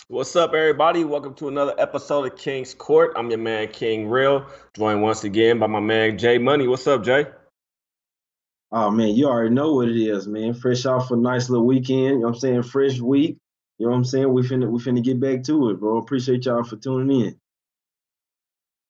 What's up, everybody? Welcome to another episode of King's Court. I'm your man, King Real, joined once again by my man, Jay Money. What's up, Jay? Oh man, you already know what it is, man. Fresh off a nice little weekend, you know what I'm saying? Fresh week. You know what I'm saying? We finna get back to it, bro. Appreciate y'all for tuning in.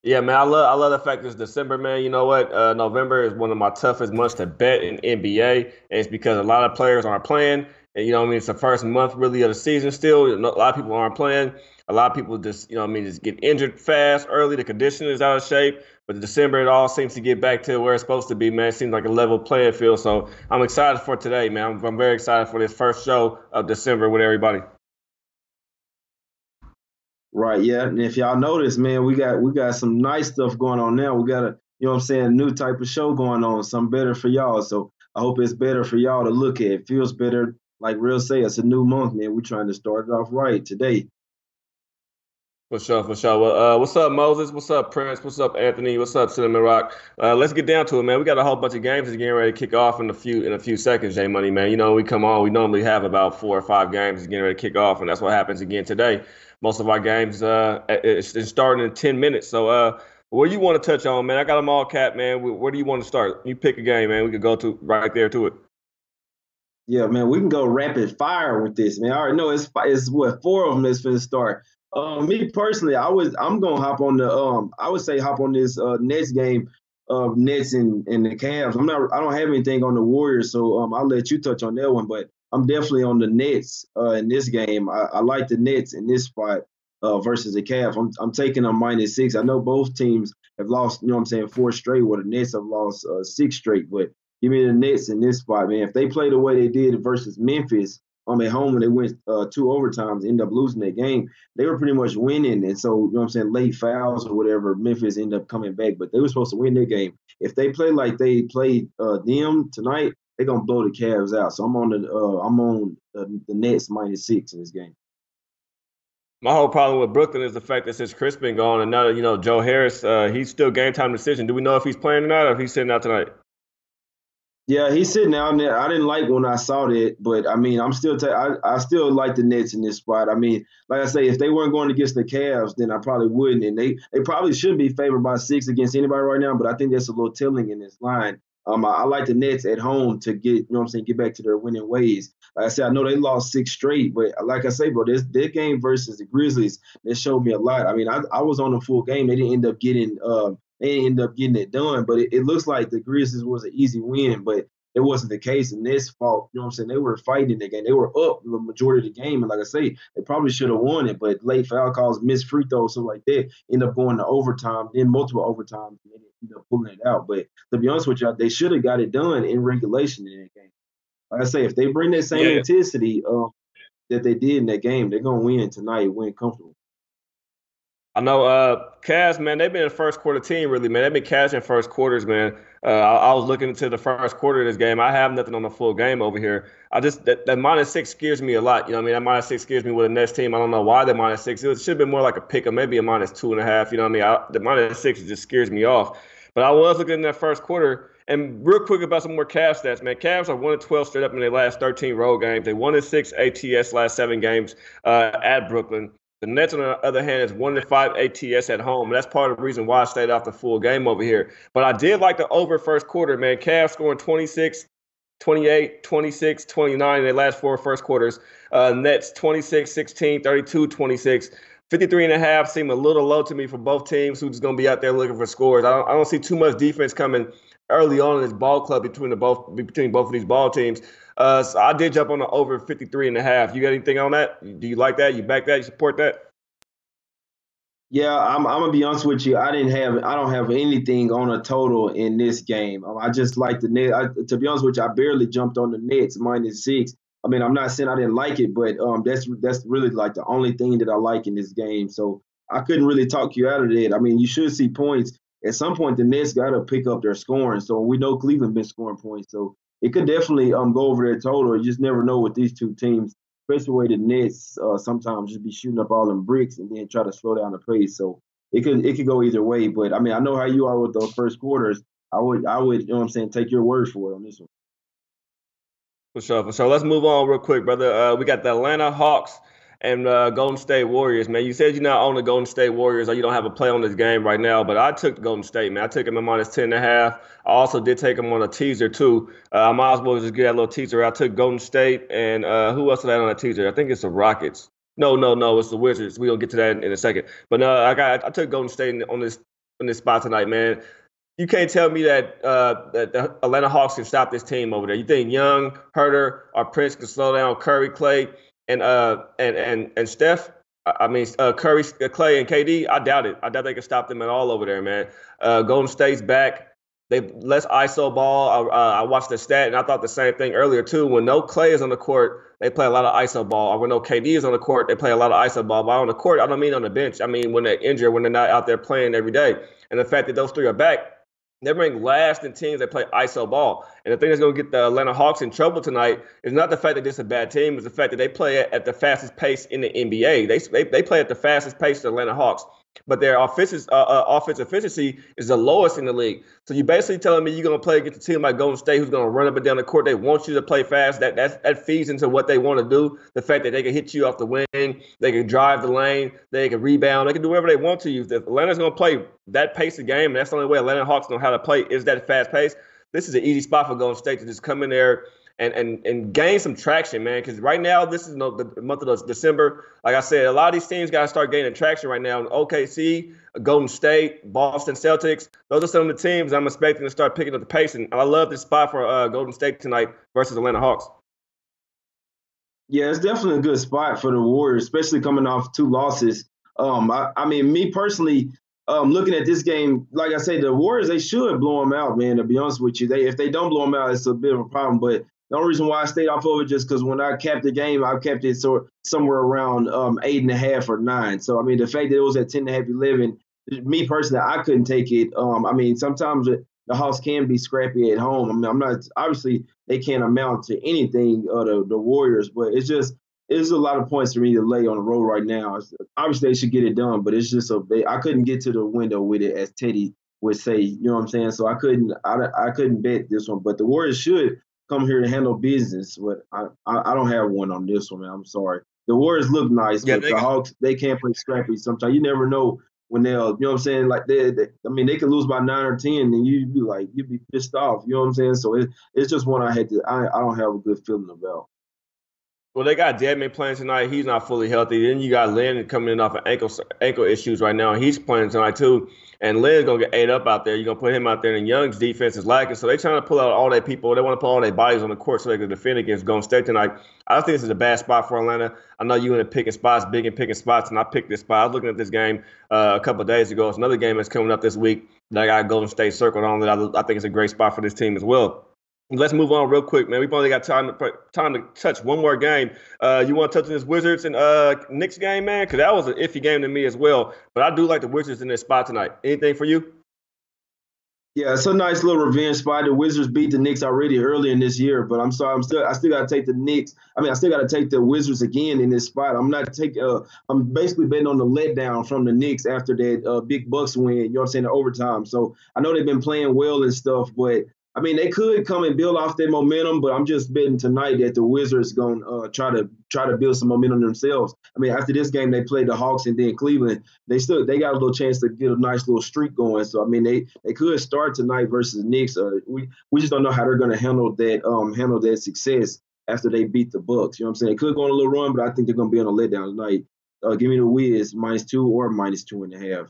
Yeah, man, I love the fact it's December, man. You know what? November is one of my toughest months to bet in NBA, and it's because a lot of players aren't playing. And you know what I mean? It's the first month really of the season still. A lot of people aren't playing. A lot of people just, you know what I mean, just get injured fast, early. The condition is out of shape. But in December, it all seems to get back to where it's supposed to be, man. It seems like a level playing field. So I'm excited for today, man. I'm very excited for this first show of December with everybody. Right, yeah. And if y'all notice, man, we got some nice stuff going on now. We got a, you know what I'm saying, new type of show going on, something better for y'all. So I hope it's better for y'all to look at. It feels better, like Real say, it's a new month, man. We're trying to start it off right today. For sure, for sure. Well, what's up, Moses? What's up, Prince? What's up, Anthony? What's up, Cinnamon Rock? Let's get down to it, man. We got a whole bunch of games that's getting ready to kick off in a few seconds, J Money, man. You know, we come on, we normally have about 4 or 5 games that's getting ready to kick off, and that's what happens again today. Most of our games it's starting in 10 minutes. So, what do you want to touch on, man? I got them all capped, man. Where do you want to start? You pick a game, man. We could go to right there to it. Yeah, man, we can go rapid fire with this, man. I already know it's what four of them that's finna start. Me personally, I'm gonna hop on the I would say hop on this Nets game of Nets and the Cavs. I don't have anything on the Warriors, so I'll let you touch on that one. But I'm definitely on the Nets in this game. I like the Nets in this spot versus the Cavs. I'm taking a -6. I know both teams have lost, you know what I'm saying, four straight. Where the Nets have lost six straight, but give me the Nets in this spot, man. If they play the way they did versus Memphis at home when they went two overtimes, end up losing that game, they were pretty much winning. And so, you know what I'm saying, late fouls or whatever, Memphis ended up coming back. But they were supposed to win their game. If they play like they played them tonight, they're gonna blow the Cavs out. So I'm on the Nets -6 in this game. My whole problem with Brooklyn is the fact that since Chris been gone and now that, Joe Harris, he's still game time decision. Do we know if he's playing or not, or if he's sitting out tonight? Yeah, he's sitting down there. I didn't like when I saw that, but I mean, I still like the Nets in this spot. I mean, like I say, if they weren't going against the Cavs, then I probably wouldn't. And they probably should be favored by six against anybody right now, but I think that's a little telling in this line. I like the Nets at home to get, you know what I'm saying, get back to their winning ways. Like I said, I know they lost six straight, but like I say, bro, this their game versus the Grizzlies, that showed me a lot. I mean, I was on the full game. They didn't end up getting it done, but it looks like the Grizzlies was an easy win, but it wasn't the case. And this fault, you know what I'm saying? They were fighting the game. They were up the majority of the game. And like I say, they probably should have won it, but late foul calls, missed free throws, something like that, end up going to overtime, then multiple overtimes, and they end up pulling it out. But to be honest with you, they should have got it done in regulation in that game. Like I say, if they bring that same Yeah, intensity that they did in that game, they're gonna win tonight, win comfortable. I know Cavs, man, they've been a first quarter team, really, man. They've been cashing first quarters, man. I was looking into the first quarter of this game. I have nothing on the full game over here. That -6 scares me a lot. You know what I mean? That -6 scares me with a Nets team. I don't know why the -6. It should have been more like a pick or maybe a -2.5. You know what I mean? The -6 just scares me off. But I was looking in that first quarter. And real quick about some more Cavs stats, man. Cavs are 1-12 straight up in their last 13 road games. They 1-6 ATS last 7 games at Brooklyn. The Nets, on the other hand, is 1-5 ATS at home. And that's part of the reason why I stayed off the full game over here. But I did like the over first quarter, man. Cavs scoring 26, 28, 26, 29 in their last four first quarters. Nets 26, 16, 32, 26. 53.5 seem a little low to me for both teams who's just going to be out there looking for scores. I don't see too much defense coming early on in this ball club between both of these ball teams. So I did jump on the over 53.5. You got anything on that? Do you like that? You back that? You support that? Yeah, I'm gonna be honest with you. I don't have anything on a total in this game. I just like the net. To be honest with you, I barely jumped on the Nets -6. I mean, I'm not saying I didn't like it, but that's really like the only thing that I like in this game. So I couldn't really talk you out of that. I mean, you should see points at some point. The Nets got to pick up their scoring. So we know Cleveland been scoring points, so it could definitely go over their total. You just never know with these two teams, especially the way the Nets sometimes just be shooting up all them bricks and then try to slow down the pace. So it could go either way. But I mean, I know how you are with those first quarters. I would you know what I'm saying, take your word for it on this one. For sure, for sure. Let's move on real quick, brother. We got the Atlanta Hawks and Golden State Warriors, man. You said you not own the Golden State Warriors or you don't have a play on this game right now, but I took the Golden State, man. I took them at minus 10.5. I also did take them on a teaser too. I might as well just get that little teaser. I took Golden State and who else did I on a teaser? I think it's the Rockets. No, it's the Wizards. We're gonna get to that in a second. But I took Golden State on this spot tonight, man. You can't tell me that the Atlanta Hawks can stop this team over there. You think Young, Herter, or Prince can slow down Curry, Clay, and Steph? I mean, Curry, Clay, and KD. I doubt it. I doubt they can stop them at all over there, man. Golden State's back. They less ISO ball. I watched the stat, and I thought the same thing earlier too. When no Clay is on the court, they play a lot of ISO ball. Or when no KD is on the court, they play a lot of ISO ball. But on the court, I don't mean on the bench. I mean when they're injured, when they're not out there playing every day. And the fact that those three are back, they're ranked last in teams that play ISO ball. And the thing that's going to get the Atlanta Hawks in trouble tonight is not the fact that this is a bad team, it's the fact that they play at the fastest pace in the NBA. They play at the fastest pace the Atlanta Hawks, but their offensive efficiency is the lowest in the league. So you're basically telling me you're going to play against a team like Golden State who's going to run up and down the court. They want you to play fast. That feeds into what they want to do. The fact that they can hit you off the wing, they can drive the lane, they can rebound, they can do whatever they want to you. If Atlanta's going to play that pace of game, and that's the only way Atlanta Hawks know how to play is that fast pace. This is an easy spot for Golden State to just come in there and gain some traction, man. Because right now, this is the month of December. Like I said, a lot of these teams got to start gaining traction right now. OKC, Golden State, Boston Celtics, those are some of the teams I'm expecting to start picking up the pace. And I love this spot for Golden State tonight versus Atlanta Hawks. Yeah, it's definitely a good spot for the Warriors, especially coming off 2 losses. I mean, me personally, looking at this game, like I said, the Warriors, they should blow them out, man, to be honest with you. If they don't blow them out, it's a bit of a problem. But the only reason why I stayed off of it just because when I capped the game, I kept it somewhere around 8.5 or 9. So, I mean, the fact that it was at 10.5, 11, me personally, I couldn't take it. I mean, sometimes the Hawks can be scrappy at home. I mean, I'm not – obviously, they can't amount to anything, the Warriors, but it's a lot of points for me to lay on the road right now. Obviously, they should get it done, but it's just I couldn't get to the window with it, as Teddy would say. You know what I'm saying? So I couldn't bet this one. But the Warriors should come here to handle business. But I don't have one on this one, man. I'm sorry. The Warriors look nice, but the Hawks, they can't play scrappy sometimes. You never know when they'll, you know what I'm saying? Like they can lose by 9 or 10, and you'd be pissed off. You know what I'm saying? So it's just one I don't have a good feeling about. Well, they got Deadman playing tonight. He's not fully healthy. Then you got Lynn coming in off of ankle issues right now. He's playing tonight too. And Lynn's going to get ate up out there. You're going to put him out there, and Young's defense is lacking. So they're trying to pull out all their people. They want to put all their bodies on the court so they can defend against Golden State tonight. I think this is a bad spot for Atlanta. I know you in the picking spots, big in picking spots, and I picked this spot. I was looking at this game a couple of days ago. It's another game that's coming up this week that I got Golden State circled on that I think it's a great spot for this team as well. Let's move on real quick, man. We've only got time to touch one more game. You want to touch on this Wizards and Knicks game, man? Because that was an iffy game to me as well. But I do like the Wizards in this spot tonight. Anything for you? Yeah, it's a nice little revenge spot. The Wizards beat the Knicks already early in this year, but I still got to take the Knicks. I mean, I still got to take the Wizards again in this spot. I'm basically betting on the letdown from the Knicks after that big Bucks win. You know what I'm saying? The overtime. So I know they've been playing well and stuff, but I mean, they could come and build off their momentum, but I'm just betting tonight that the Wizards going to try to build some momentum themselves. I mean, after this game, they played the Hawks and then Cleveland. They got a little chance to get a nice little streak going. So I mean, they could start tonight versus the Knicks. We just don't know how they're going to handle that success after they beat the Bucks. You know what I'm saying? They could go on a little run, but I think they're going to be on a letdown tonight. Give me the Wiz -2 or -2.5.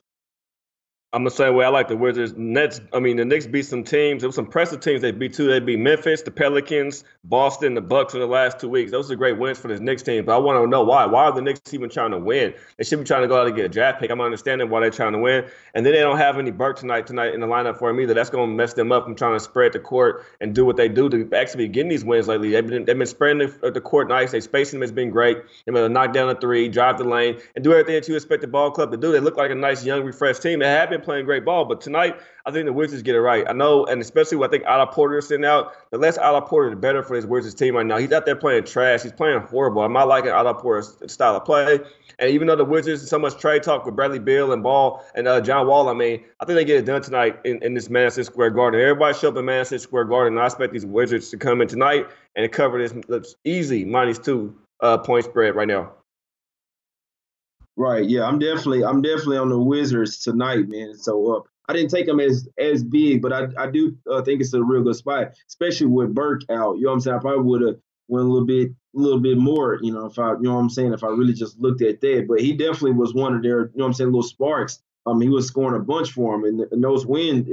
I'm the same way. I like the Wizards. The Knicks beat some teams. There were some impressive teams they beat too. They beat Memphis, the Pelicans, Boston, the Bucks in the last 2 weeks. Those are great wins for this Knicks team. But I want to know why. Why are the Knicks even trying to win? They should be trying to go out and get a draft pick. I'm understanding why they're trying to win. And then they don't have any Burke tonight in the lineup for him either. That's going to mess them up from trying to spread the court and do what they do to actually be getting these wins lately. They've been spreading the court nice. They spacing them has been great. They've been able to knock down a three, drive the lane, and do everything that you expect the ball club to do. They look like a nice, young, refreshed team. They have been playing great ball, but tonight, I think the Wizards get it right. I know, and especially what I think Otto Porter is sitting out, the less Otto Porter, the better for this Wizards team right now. He's out there playing trash. He's playing horrible. I'm not liking Otto Porter's style of play. And even though the Wizards, so much trade talk with Bradley Beal and Ball and John Wall, I mean, I think they get it done tonight in this Madison Square Garden. Everybody show up in Madison Square Garden, and I expect these Wizards to come in tonight and cover this easy -2 point spread right now. Right. Yeah, I'm definitely on the Wizards tonight, man. So I didn't take them as big, but I do think it's a real good spot, especially with Burke out. You know what I'm saying? I probably would have went a little bit more, if I, you know what I'm saying, if I really just looked at that. But he definitely was one of their, you know what I'm saying, little sparks. He was scoring a bunch for him, and those wins,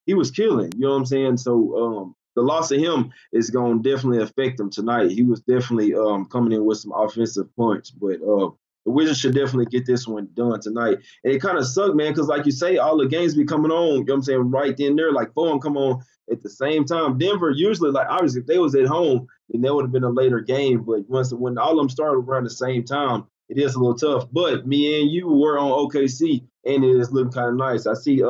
he was killing. You know what I'm saying? So the loss of him is going to definitely affect him tonight. He was definitely coming in with some offensive punch, but the Wizards should definitely get this one done tonight. And it kind of sucked, man, because like you say, all the games be coming on, you know what I'm saying, right then there, like 4 of them come on at the same time. Denver usually, like obviously if they was at home, then that would have been a later game. But when all of them started around the same time, it is a little tough. But me and you were on OKC, and it is looking kind of nice. I see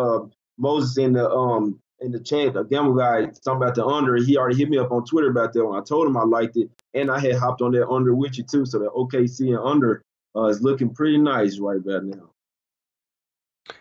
Moses in the chat, a gamble guy talking about the under. He already hit me up on Twitter about that one. I told him I liked it, and I had hopped on that under with you too. So the OKC and under is looking pretty nice right about now.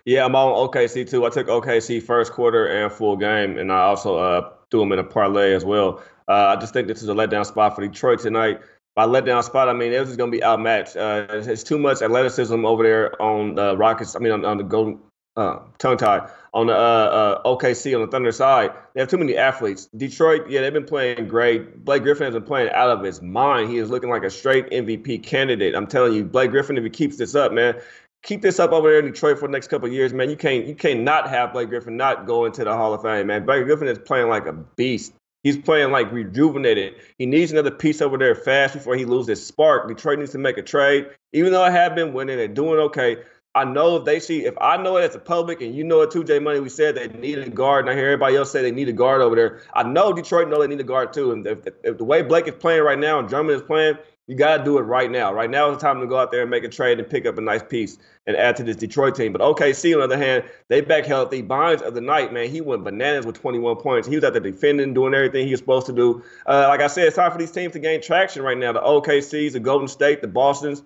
Yeah, I'm on OKC too. I took OKC first quarter and full game, and I also threw them in a parlay as well. I just think this is a letdown spot for Detroit tonight. By letdown spot, I mean they're just going to be outmatched. It's too much athleticism over there on the Rockets. I mean on the Golden tongue tie on the OKC on the Thunder side. They have too many athletes. Detroit, yeah, they've been playing great. Blake Griffin has been playing out of his mind. He is looking like a straight MVP candidate. I'm telling you, Blake Griffin, if he keeps this up, man, keep this up over there in Detroit for the next couple of years, man. You can't not have Blake Griffin not go into the Hall of Fame, man. Blake Griffin is playing like a beast. He's playing like rejuvenated. He needs another piece over there fast before he loses his spark. Detroit needs to make a trade. Even though I have been winning and doing okay, I know if I know it as a public and you know it too, J Money, we said they need a guard, and I hear everybody else say they need a guard over there. I know Detroit know they need a guard too. And if the way Blake is playing right now and Drummond is playing, you got to do it right now. Right now is the time to go out there and make a trade and pick up a nice piece and add to this Detroit team. But OKC, on the other hand, they back healthy. Barnes of the night, man, he went bananas with 21 points. He was out there defending, doing everything he was supposed to do. Like I said, it's time for these teams to gain traction right now. The OKCs, the Golden State, the Bostons,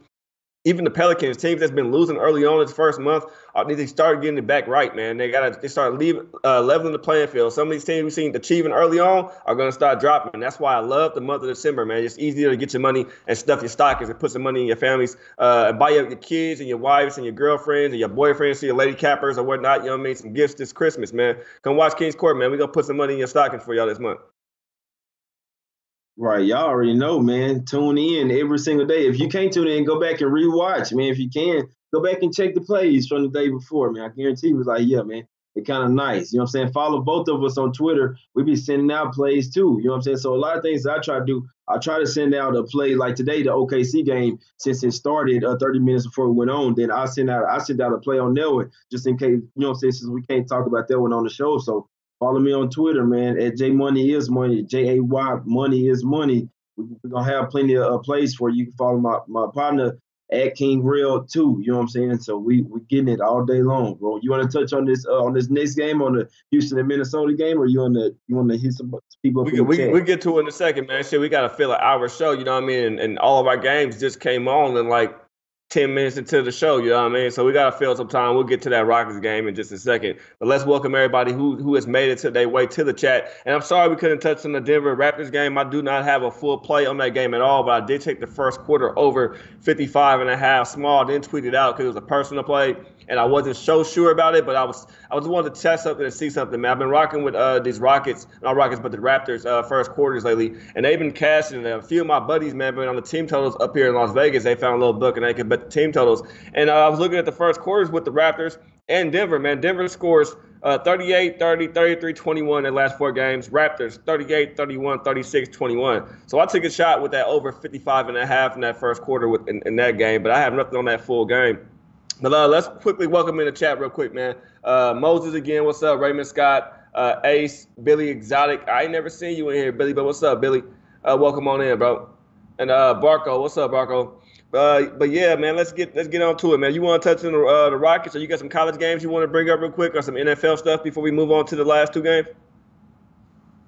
even the Pelicans, teams that's been losing early on this first month, need to start getting it back right, man. They start leveling the playing field. Some of these teams we've seen achieving early on are going to start dropping. That's why I love the month of December, man. It's easier to get your money and stuff your stockings and put some money in your families, and buy your kids and your wives and your girlfriends and your boyfriends, to your lady cappers or whatnot. You know what I mean? Some gifts this Christmas, man. Come watch King's Court, man. We're going to put some money in your stockings for y'all this month. Right, y'all already know, man. Tune in every single day. If you can't tune in, go back and rewatch, man. If you can, go back and check the plays from the day before, man. I guarantee you, it was like, yeah, man, they're kind of nice. You know what I'm saying? Follow both of us on Twitter. We be sending out plays too. You know what I'm saying? So a lot of things that I try to do, I try to send out a play like today, the OKC game, since it started 30 minutes before it went on. Then I send out a play on that one just in case, you know what I'm saying, since we can't talk about that one on the show. So follow me on Twitter, man, at J Money is Money, JAY Money is Money. We're gonna have plenty of plays for you. You can follow my partner at King Real too. You know what I'm saying? So we getting it all day long, bro. You want to touch on this next game, on the Houston and Minnesota game, or you want to hit some people up in the chat? We get to it in a second, man. Shit, we got to fill an hour show. You know what I mean? And all of our games just came on in like 10 minutes into the show, you know what I mean? So we got to fill some time. We'll get to that Rockets game in just a second. But let's welcome everybody who has made it to their way to the chat. And I'm sorry we couldn't touch on the Denver Raptors game. I do not have a full play on that game at all, but I did take the first quarter over 55.5 small. Didn't tweet it out because it was a personal play, and I wasn't so sure about it, but I just wanted to test something and see something, man. I've been rocking with these Rockets, not Rockets, but the Raptors first quarters lately, and they've been cashing. A few of my buddies, man, been on the team totals up here in Las Vegas. They found a little book and they could bet the team totals. And I was looking at the first quarters with the Raptors and Denver, man. Denver scores 38, 30, 33, 21 in the last 4 games. Raptors 38, 31, 36, 21. So I took a shot with that over 55.5 in that first quarter in that game, but I have nothing on that full game. But let's quickly welcome in the chat real quick, man. Moses again, what's up? Raymond Scott, Ace, Billy Exotic. I ain't never seen you in here, Billy, but what's up, Billy? Welcome on in, bro. And Barco, what's up, Barco? But yeah, man, let's get on to it, man. You want to touch on the Rockets, or you got some college games you want to bring up real quick, or some NFL stuff before we move on to the last 2 games?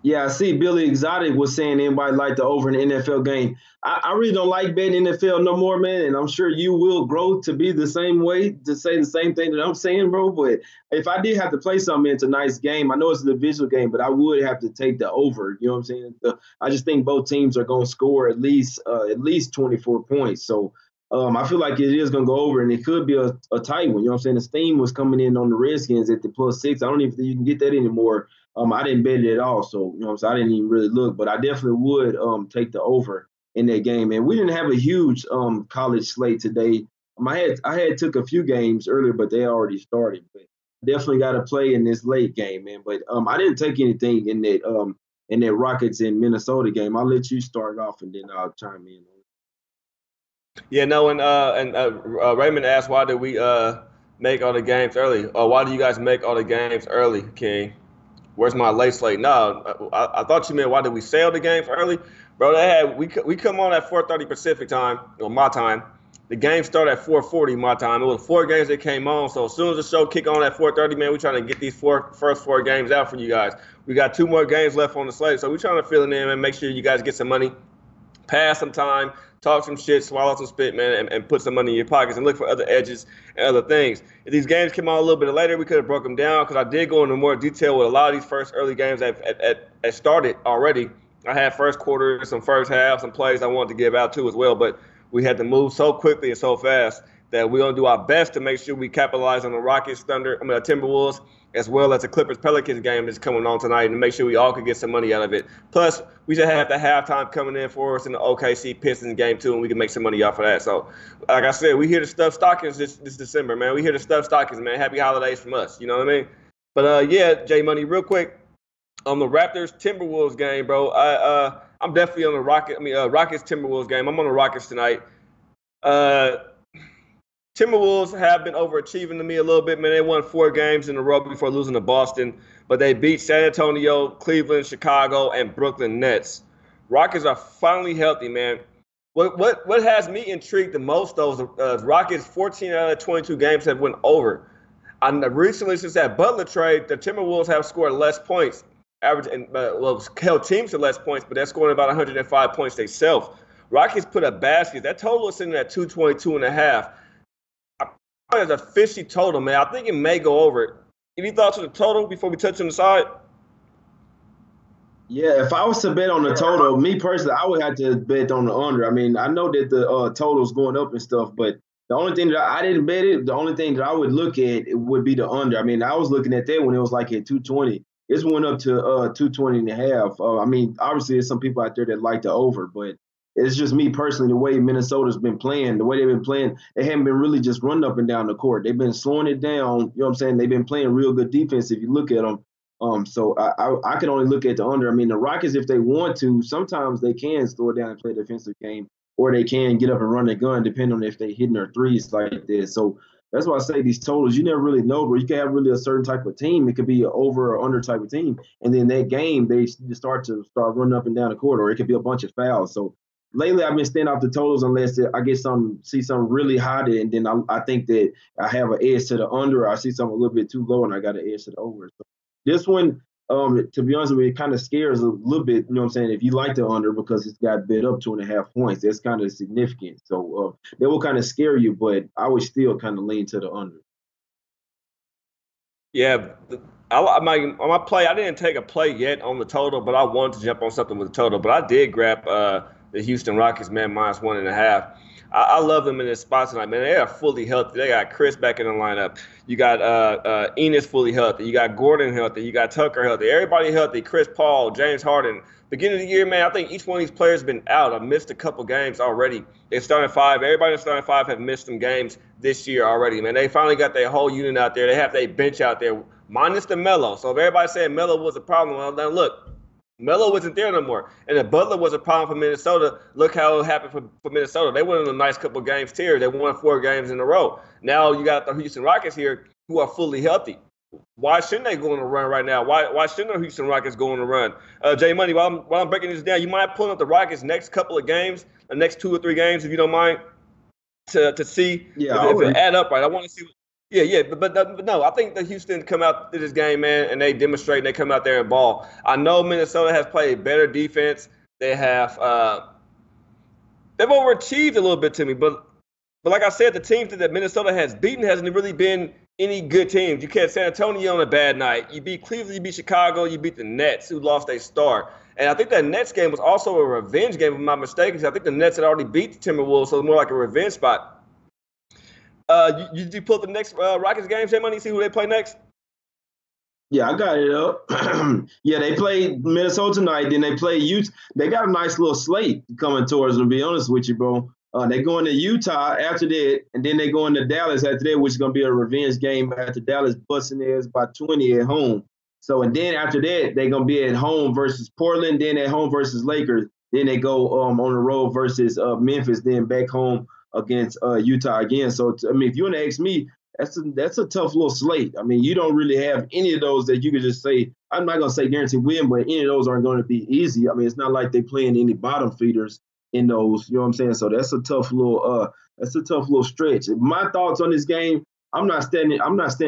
Yeah, I see Billy Exotic was saying anybody like the over in the NFL game. I really don't like betting NFL no more, man, and I'm sure you will grow to be the same way, to say the same thing that I'm saying, bro. But if I did have to play something in tonight's game, I know it's a divisional game, but I would have to take the over. You know what I'm saying? I just think both teams are going to score at least 24 points. So I feel like it is going to go over, and it could be a tight one. You know what I'm saying? The steam was coming in on the Redskins at the +6. I don't even think you can get that anymore. I didn't bet it at all, so you know what I'm saying? I didn't even really look, but I definitely would take the over in that game. And we didn't have a huge college slate today. I had took a few games earlier, but they already started. But definitely got to play in this late game, man. But I didn't take anything in that Rockets in Minnesota game. I'll let you start off, and then I'll chime in. Yeah, no, and Raymond asked, why did we make all the games early? Or why do you guys make all the games early, King? Where's my late slate? No, I thought you meant why did we sell the games early, bro? We come on at 4:30 Pacific time or my time. The game started at 4:40 my time. It was 4 games that came on. So as soon as the show kick on at 4:30, man, we trying to get these first 4 games out for you guys. We got 2 more games left on the slate, so we trying to fill it in and make sure you guys get some money, pass some time, talk some shit, swallow some spit, man, and put some money in your pockets and look for other edges and other things. If these games came on a little bit later, we could have broke them down because I did go into more detail with a lot of these first early games that started already. I had first quarter, some first half, some plays I wanted to give out too as well, but we had to move so quickly and so fast that we're going to do our best to make sure we capitalize on the Timberwolves, as well as the Clippers-Pelicans game that's coming on tonight, and make sure we all can get some money out of it. Plus, we just have the halftime coming in for us in the OKC Pistons game, too, and we can make some money off of that. So, like I said, we here to stuff stockings this December, man. We here to stuff stockings, man. Happy holidays from us, you know what I mean? But, yeah, J Money, real quick, on the Raptors-Timberwolves game, bro, I'm definitely on the Rockets-Timberwolves game. I'm on the Rockets tonight. Timberwolves have been overachieving to me a little bit, man. They won 4 games in a row before losing to Boston, but they beat San Antonio, Cleveland, Chicago, and Brooklyn Nets. Rockets are finally healthy, man. What has me intrigued the most, though, is Rockets 14 out of 22 games have went over. Recently, since that Butler trade, the Timberwolves have scored less points, held teams to less points, but they're scoring about 105 points themselves. Rockets put a basket. That total is sitting at 222.5. As a fishy total, man. I think it may go over it. Any thoughts on the total before we touch on the side? Yeah, if I was to bet on the total, me personally, I would have to bet on the under. I mean, I know that the total's going up and stuff, but the only thing that I didn't bet it, the only thing that I would look at would be the under. I mean, I was looking at that when it was like at 220. It's went up to 220.5. I mean, obviously, there's some people out there that like the over, but it's just me personally, the way Minnesota's been playing, the way they've been playing, they haven't been really just running up and down the court. They've been slowing it down. You know what I'm saying? They've been playing real good defense if you look at them. So I can only look at the under. I mean, the Rockets, if they want to, sometimes they can slow it down and play a defensive game, or they can get up and run a gun, depending on if they hitting their threes like this. So that's why I say these totals, you never really know, but you can have really a certain type of team. It could be an over or under type of team. And then that game, they start running up and down the court, or it could be a bunch of fouls. So lately, I've been staying off the totals unless I get see something really hot, and then I think that I have an edge to the under. Or I see something a little bit too low, and I got an edge to the over. So this one, to be honest with you, it kind of scares a little bit. You know what I'm saying? If you like the under because it's got bid up 2.5 points, that's kind of significant. So that will kind of scare you, but I would still kind of lean to the under. Yeah, on my play, I didn't take a play yet on the total, but I wanted to jump on something with the total. But I did grab the Houston Rockets, man, -1.5. I love them in this spot tonight, man. They are fully healthy. They got Chris back in the lineup. You got Enos fully healthy. You got Gordon healthy. You got Tucker healthy. Everybody healthy. Chris Paul, James Harden. Beginning of the year, man, I think each one of these players has been out. I've missed a couple games already. They started 5. Everybody in starting 5 have missed some games this year already, man. They finally got their whole unit out there. They have their bench out there, minus the Melo. So if everybody said Melo was a problem, well, then look, Melo wasn't there no more. And if Butler was a problem for Minnesota, look how it happened for Minnesota. They went in a nice couple of games here. They won 4 games in a row. Now you got the Houston Rockets here who are fully healthy. Why shouldn't they go on a run right now? Why shouldn't the Houston Rockets go on a run? Jay Money, while I'm breaking this down, you mind pulling up the Rockets' next couple of games, the next 2 or 3 games, if you don't mind, to see if it add up right. I want to see. But no, I think the Houston come out to this game, man, and they demonstrate and they come out there and ball. I know Minnesota has played better defense. They have they've overachieved a little bit to me, but like I said, the teams that Minnesota has beaten hasn't really been any good teams. You catch San Antonio on a bad night. You beat Cleveland, you beat Chicago, you beat the Nets, who lost a star. And I think that Nets game was also a revenge game, if I'm not mistaken. I think the Nets had already beat the Timberwolves, so it was more like a revenge spot. You pull up the next Rockets game, J Money, see who they play next? Yeah, I got it up. Yeah, they played Minnesota tonight. Then they play Utah. They got a nice little slate coming towards them, to be honest with you, bro. They go into Utah after that, and then they go into Dallas after that, which is going to be a revenge game after Dallas busting theirs by 20 at home. So, and then after that, they're going to be at home versus Portland, then at home versus Lakers. Then they go on the road versus Memphis, then back home against Utah again. So, I mean, if you want to ask me, that's a tough little slate. I mean, you don't really have any of those that you could just say, I'm not going to say guaranteed win, but any of those aren't going to be easy. I mean, it's not like they're playing any bottom feeders in those, you know what I'm saying? So that's a tough little stretch. My thoughts on this game, I'm not standing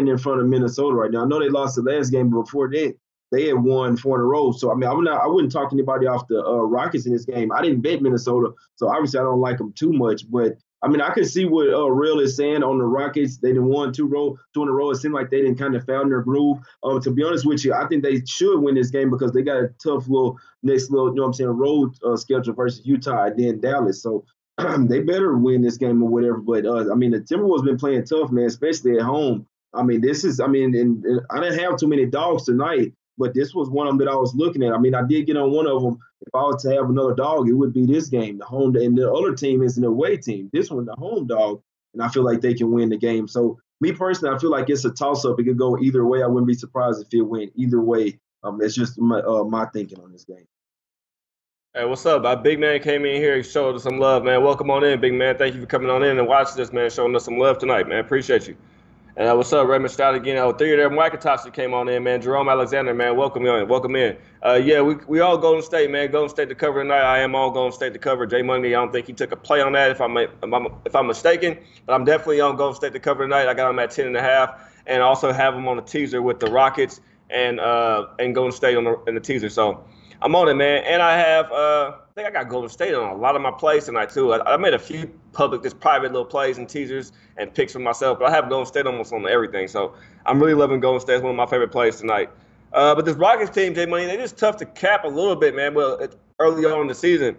in front of Minnesota right now. I know they lost the last game, but before that, they had won 4 in a row. So I mean, I wouldn't talk anybody off the Rockets in this game. I didn't bet Minnesota, so obviously I don't like them too much, but I mean, I can see what Real is saying on the Rockets. They didn't won 2 in a row. It seemed like they didn't kind of found their groove. To be honest with you, I think they should win this game because they got a tough next little, you know what I'm saying, road schedule versus Utah and then Dallas. So they better win this game or whatever. But I mean, the Timberwolves been playing tough, man, especially at home. I mean, and I didn't have too many dogs tonight, but this was one of them that I was looking at. I mean, I did get on one of them. If I was to have another dog, it would be this game. The home, and the other team is an away team. This one, the home dog, and I feel like they can win the game. So me personally, I feel like it's a toss-up. It could go either way. I wouldn't be surprised if it went either way. That's just my thinking on this game. Hey, what's up? Our big man came in here. He showed us some love, man. Welcome on in, big man. Thank you for coming on in and watching this, man. Showing us some love tonight, man. Appreciate you. And what's up, Raymond Stout again? 3 of them Waikatoshi came on in, man. Jerome Alexander, man. Welcome in. Welcome in. Yeah, we all Golden State, man. Golden State to cover tonight. I am all Golden State to cover. J Money, I don't think he took a play on that if I'm mistaken. But I'm definitely on Golden State to cover tonight. I got him at 10.5, and also have him on the teaser with the Rockets and Golden State in the teaser. So I'm on it, man. And I think I got Golden State on a lot of my plays tonight too. I made a few private little plays and teasers and picks for myself, but I have Golden State almost on everything. So I'm really loving Golden State. It's one of my favorite plays tonight. But this Rockets team, J Money, they just tough to cap a little bit, man. Well, early on in the season,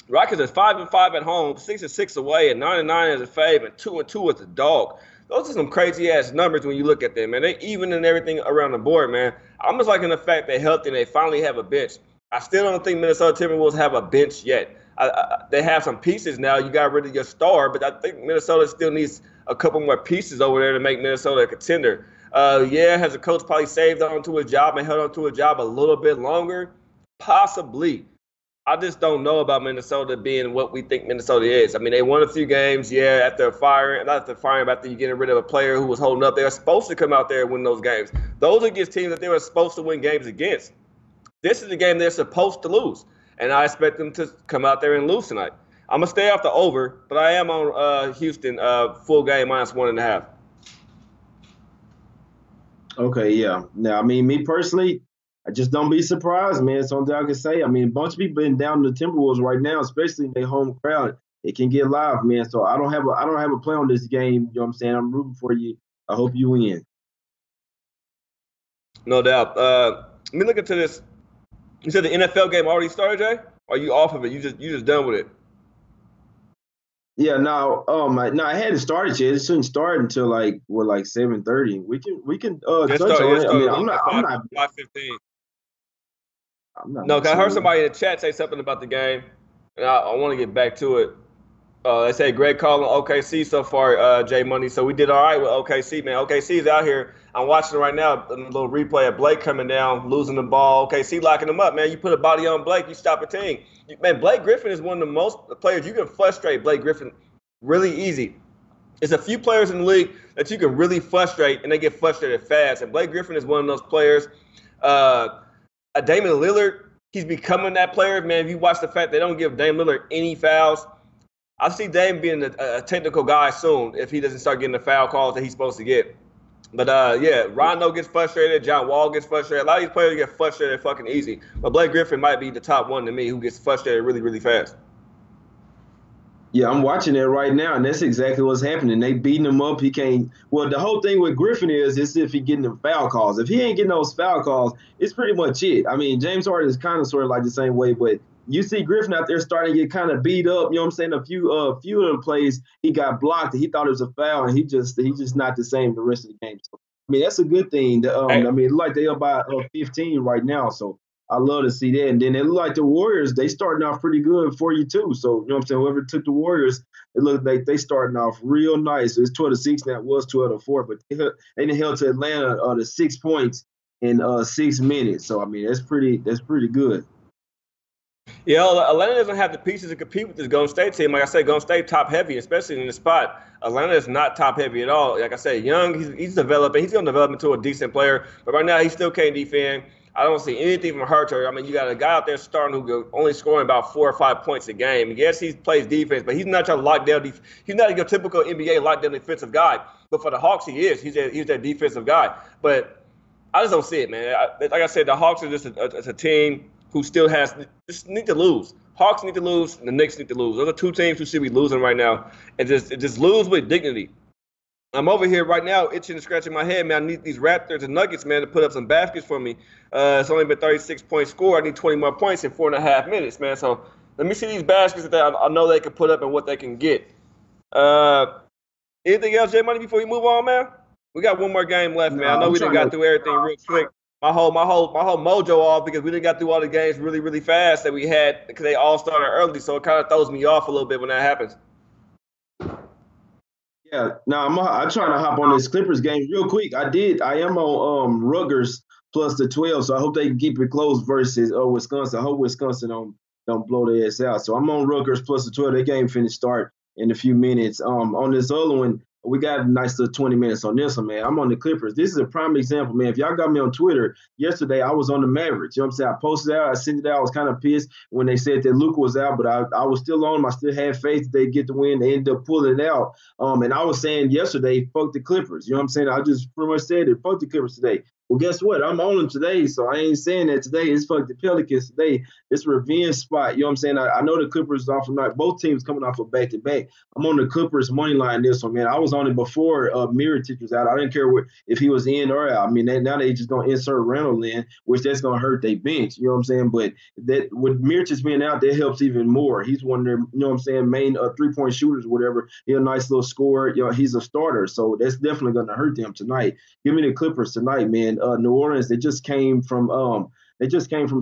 Rockets is 5-5 at home, 6-6 away, and 9-9 as a fave, and 2-2 as a dog. Those are some crazy ass numbers when you look at them, man. They even in everything around the board, man. I'm just liking the fact they're healthy and they finally have a bench. I still don't think Minnesota Timberwolves have a bench yet. They have some pieces now. You got rid of your star, but I think Minnesota still needs a couple more pieces over there to make Minnesota a contender. Has the coach probably saved on to his job and held on to a job a little bit longer? Possibly. I just don't know about Minnesota being what we think Minnesota is. I mean, they won a few games, after you getting rid of a player who was holding up. They were supposed to come out there and win those games. Those are against teams that they were supposed to win games against. This is the game they're supposed to lose, and I expect them to come out there and lose tonight. I'm going to stay off the over, but I am on Houston full game -1.5. Okay, yeah. Now, I mean, me personally, I just don't be surprised, man. It's something I can say. I mean, a bunch of people been down to the Timberwolves right now, especially in their home crowd. It can get live, man. So I don't have a play on this game. You know what I'm saying? I'm rooting for you. I hope you win. No doubt. Let me look into this. You said the NFL game already started, Jay? Or are you off of it? You just done with it? Yeah, no, I hadn't started yet. It shouldn't start until like 7:30. We can touch on it. I mean, I'm not 5:15. No, cause I heard somebody in the chat say something about the game, and I want to get back to it. They say Greg calling OKC so far, J Money. So we did all right with OKC, man. OKC is out here. I'm watching right now, a little replay of Blake coming down, losing the ball. OKC locking him up, man. You put a body on Blake, you stop a team. Man, Blake Griffin is one of the most players you can frustrate. Blake Griffin really easy. There's a few players in the league that you can really frustrate, and they get frustrated fast. And Blake Griffin is one of those players. Damian Lillard, he's becoming that player, man. If you watch the fact they don't give Damian Lillard any fouls, I see Dame being a technical guy soon if he doesn't start getting the foul calls that he's supposed to get. But, Rondo gets frustrated. John Wall gets frustrated. A lot of these players get frustrated fucking easy. But Blake Griffin might be the top one to me who gets frustrated really, really fast. Yeah, I'm watching it right now, and that's exactly what's happening. They beating him up. He can't. Well, the whole thing with Griffin is if he getting the foul calls. If he ain't getting those foul calls, it's pretty much it. I mean, James Harden is kind of sort of like the same way, but you see Griffin out there starting to get kind of beat up. You know what I'm saying? A few of the plays he got blocked. He thought it was a foul, and he just not the same the rest of the game. So, I mean, that's a good thing. Hey, I mean, like they up by 15 right now, so I love to see that. And then it looked like the Warriors, they starting off pretty good for you too. So, you know what I'm saying? Whoever took the Warriors, it looked like they starting off real nice. It's 12-6 now. It was 12-4, but they held to Atlanta to 6 points in 6 minutes. So I mean that's pretty good. yeah, Atlanta doesn't have the pieces to compete with this Golden State team. Like I said, Golden State top heavy, especially in the spot. Atlanta is not top heavy at all. Like I said, Young, he's developing. He's going to develop into a decent player, but right now he still can't defend. I don't see anything from Herter. I mean, you got a guy out there starting who only scoring about 4 or 5 points a game. Yes, he plays defense, but he's not trying to lock down. He's not your typical NBA lockdown defensive guy. But for the Hawks, he is. He's that defensive guy. But I just don't see it, man. Like I said, the Hawks are just a team who still just need to lose. Hawks need to lose. The Knicks need to lose. Those are two teams who should be losing right now, and just lose with dignity. I'm over here right now itching and scratching my head, man. I need these Raptors and Nuggets, man, to put up some baskets for me. It's only been 36-point score. I need 20 more points in 4.5 minutes, man. So let me see these baskets that I know they can put up and what they can get. Anything else, J Money, before we move on, man? We got one more game left, No, man. I know I'm we done trying got to. through everything real quick. My whole mojo off because we done got through all the games really, really fast that we had because they all started early. So it kind of throws me off a little bit when that happens. Yeah, now I'm trying to hop on this Clippers game real quick. I am on Rutgers plus the 12, so I hope they can keep it close versus Wisconsin. I hope Wisconsin don't blow their ass out. So I'm on Rutgers plus the 12. That game finished start in a few minutes. On this other one, we got a nice little 20 minutes on this one, man. I'm on the Clippers. This is a prime example, man. If y'all got me on Twitter yesterday, I was on the Mavericks. You know what I'm saying? I posted out, I sent it out. I was kind of pissed when they said that Luka was out, but I was still on them. I still had faith that they'd get the win. They ended up pulling it out. And I was saying yesterday, fuck the Clippers. You know what I'm saying? I just pretty much said it, fuck the Clippers today. Well, guess what? I'm on them today, so I ain't saying that today. It's fuck the Pelicans today. It's a revenge spot. You know what I'm saying? I know the Clippers off of night. Both teams coming off a back-to-back. I'm on the Clippers money line this one, man. I was on it before Mirotic was out. I didn't care if he was in or out. I mean, now they just gonna insert Randall in, which that's gonna hurt their bench. You know what I'm saying? But that with Mirotic being out, that helps even more. He's one of their, you know what I'm saying, main 3-point shooters, or whatever. He's a nice little scorer. You know, he's a starter, so that's definitely gonna hurt them tonight. Give me the Clippers tonight, man. New Orleans, they just came from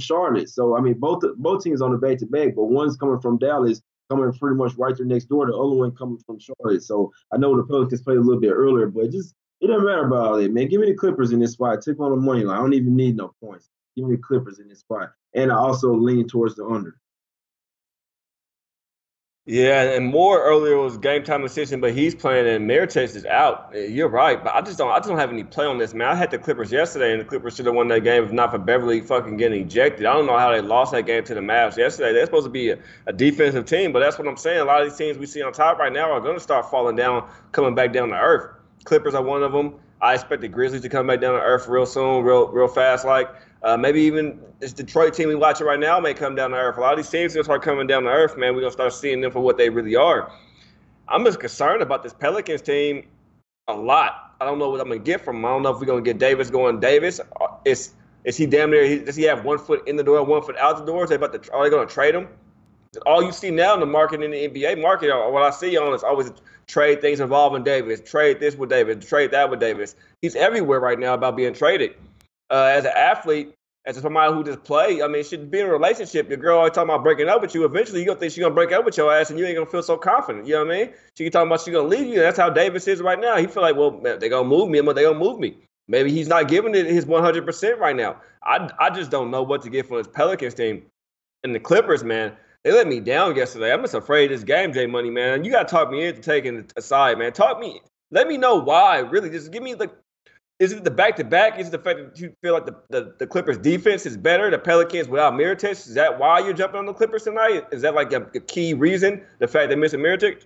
Charlotte. So I mean, both teams on the back to back, but one's coming from Dallas, coming pretty much right there next door. The other one coming from Charlotte. So I know the Pelicans played a little bit earlier, but it doesn't matter about all that, man. Give me the Clippers in this spot. Take on the money line. I don't even need no points. Give me the Clippers in this spot, and I also lean towards the under. Yeah, and Moore earlier was game time decision, but he's playing and Meritich is out. You're right, but I just don't have any play on this, man. I had the Clippers yesterday, and the Clippers should have won that game if not for Beverly fucking getting ejected. I don't know how they lost that game to the Mavs yesterday. They're supposed to be a defensive team, but that's what I'm saying. A lot of these teams we see on top right now are going to start falling down, coming back down to earth. Clippers are one of them. I expect the Grizzlies to come back down to earth real soon, real fast. Maybe even this Detroit team we watching right now may come down to earth. A lot of these teams are going to start coming down to earth, man. We're going to start seeing them for what they really are. I'm just concerned about this Pelicans team a lot. I don't know what I'm going to get from them. I don't know if we're going to get Davis going. Davis, is he damn near? Does he have 1 foot in the door, 1 foot out the door? Are they going to trade him? All you see now in the market, in the NBA market, or what I see on is always trade things involving Davis, trade this with Davis, trade that with Davis. He's everywhere right now about being traded. As an athlete, as somebody who just play, I mean, should be in a relationship. Your girl always talking about breaking up with you. Eventually, you're going to think she's going to break up with your ass, and you ain't going to feel so confident. You know what I mean? She keep talking about she's going to leave you, and that's how Davis is right now. He feel like, well, they're going to move me, they're going to move me. Maybe he's not giving it his 100% right now. I just don't know what to get from this Pelicans team. And the Clippers, man, they let me down yesterday. I'm just afraid of this game, J Money, man. You got to talk me into taking it aside, man. Let me know why, really. Just give me is it the back-to-back? Is it the fact that you feel like the Clippers defense is better? The Pelicans without Mirotic? Is that why you're jumping on the Clippers tonight? Is that like a key reason, the fact they're missing Mirotic?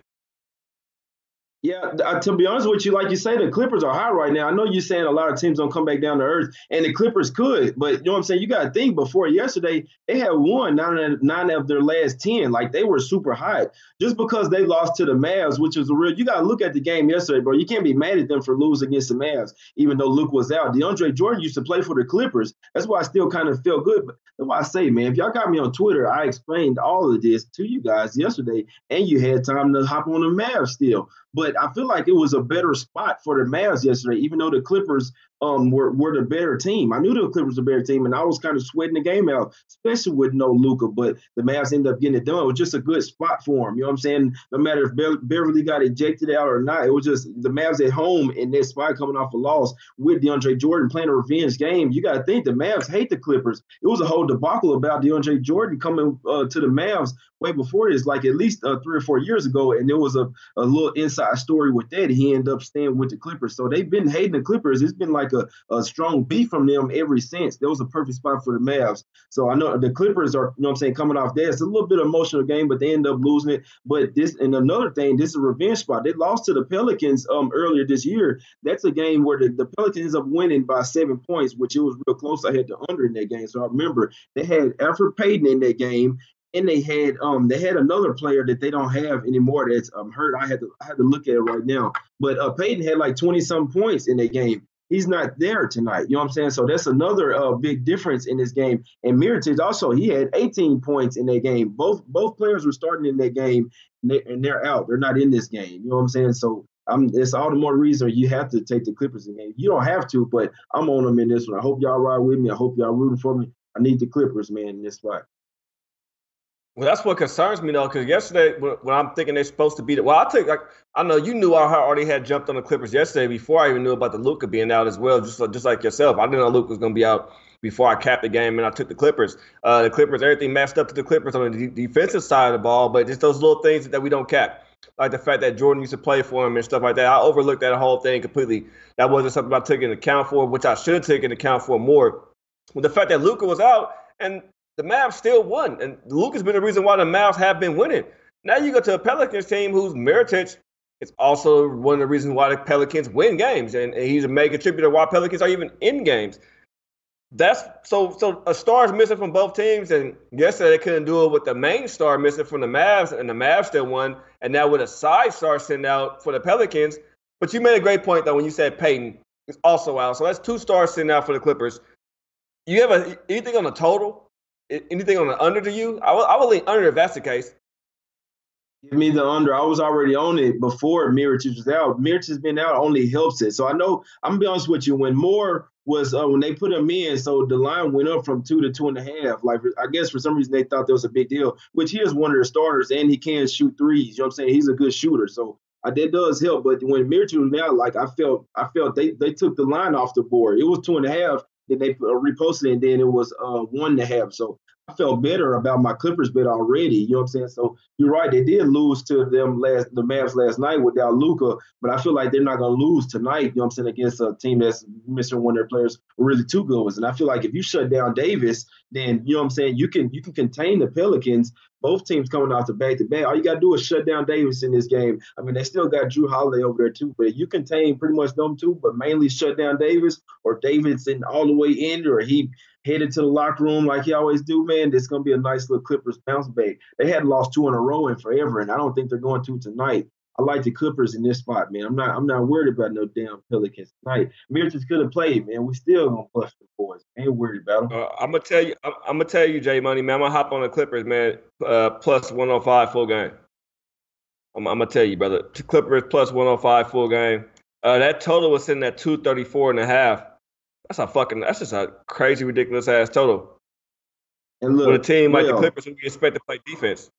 Yeah, to be honest with you, like you say, the Clippers are hot right now. I know you're saying a lot of teams don't come back down to earth, and the Clippers could, but you know what I'm saying? You got to think before yesterday, they had won nine of their last 10. Like they were super hot. Just because they lost to the Mavs, which was a real, you got to look at the game yesterday, bro. You can't be mad at them for losing against the Mavs, even though Luke was out. DeAndre Jordan used to play for the Clippers. That's why I still kind of feel good. But that's why I say, man, if y'all got me on Twitter, I explained all of this to you guys yesterday, and you had time to hop on the Mavs still. But I feel like it was a better spot for the Mavs yesterday, even though the Clippers were the better team. I knew the Clippers were the better team, and I was kind of sweating the game out, especially with no Luka. But the Mavs ended up getting it done. It was just a good spot for them. You know what I'm saying? No matter if Beverly got ejected out or not, it was just the Mavs at home in their spot coming off a loss with DeAndre Jordan playing a revenge game. You got to think the Mavs hate the Clippers. It was a whole debacle about DeAndre Jordan coming to the Mavs way before this, like at least 3 or 4 years ago, and there was a little inside story with that. He ended up staying with the Clippers. So they've been hating the Clippers. It's been like a strong beef from them ever since. That was a perfect spot for the Mavs. So I know the Clippers are, you know what I'm saying, coming off that. It's a little bit emotional game, but they end up losing it. But this, and another thing, this is a revenge spot. They lost to the Pelicans earlier this year. That's a game where the Pelicans ends up winning by 7 points, which it was real close. I had the under in that game. So I remember they had Alfred Payton in that game, and they had another player that they don't have anymore that's hurt. I had to look at it right now. But Payton had like 20-some points in that game. He's not there tonight. You know what I'm saying? So that's another big difference in this game. And Mirotic also, he had 18 points in that game. Both players were starting in that game, and they're out. They're not in this game. You know what I'm saying? So it's all the more reason you have to take the Clippers in the game. You don't have to, but I'm on them in this one. I hope y'all ride with me. I hope y'all rooting for me. I need the Clippers, man, in this spot. Well, that's what concerns me though, because yesterday when I'm thinking they're supposed to beat it, well, I know you knew I already had jumped on the Clippers yesterday before I even knew about the Luka being out as well, just like yourself. I didn't know Luka was going to be out before I capped the game and I took the Clippers. The Clippers, everything matched up to the Clippers on the defensive side of the ball, but just those little things that we don't cap, like the fact that Jordan used to play for him and stuff like that. I overlooked that whole thing completely. That wasn't something I took into account for, which I should have taken into account for more. With the fact that Luka was out and the Mavs still won, and Luka's been the reason why the Mavs have been winning. Now you go to a Pelicans team whose Mirotic is also one of the reasons why the Pelicans win games, and he's a main contributor why Pelicans are even in games. That's so a star is missing from both teams, and yesterday they couldn't do it with the main star missing from the Mavs, and the Mavs still won, and now with a side star sitting out for the Pelicans. But you made a great point though when you said Peyton is also out, so that's 2 stars sitting out for the Clippers. You have anything on the total? Anything on the under to you? I would lean under if that's the case. Give me the under. I was already on it before Mirotic was out. Mirotic's been out only helps it. So I know, I'm going to be honest with you, when Moore was, when they put him in, so the line went up from 2 to 2.5. Like, I guess for some reason they thought that was a big deal, which he is one of the starters and he can shoot threes. You know what I'm saying? He's a good shooter. So that does help. But when Mirotic was out, like I felt they took the line off the board. It was 2.5. Then they reposted it, and then it was 1.5. So I felt better about my Clippers bet already. You know what I'm saying? So you're right. They did lose to the Mavs last night without Luka, but I feel like they're not going to lose tonight, you know what I'm saying, against a team that's missing one of their players really two good ones. And I feel like if you shut down Davis, then, you know what I'm saying, you can contain the Pelicans. Both teams coming off the back-to-back. All you got to do is shut down Davis in this game. I mean, they still got Drew Holiday over there too, but you contain pretty much them two, but mainly shut down Davis, or Davis in all the way in, or he headed to the locker room like he always do, man. It's going to be a nice little Clippers bounce back. They hadn't lost 2 in a row in forever, and I don't think they're going to tonight. I like the Clippers in this spot, man. I'm not worried about no damn Pelicans tonight. Mirotic could have played, man. We still gonna bust the boys. Ain't worried about them. I'm gonna tell you, Jay Money, man. I'm gonna hop on the Clippers, man. Plus 105 full game. I'm gonna tell you, brother. Clippers plus 105 full game. That total was sitting at 234.5. That's just a crazy, ridiculous ass total. And look, with a team like the Clippers, who we expect to play defense.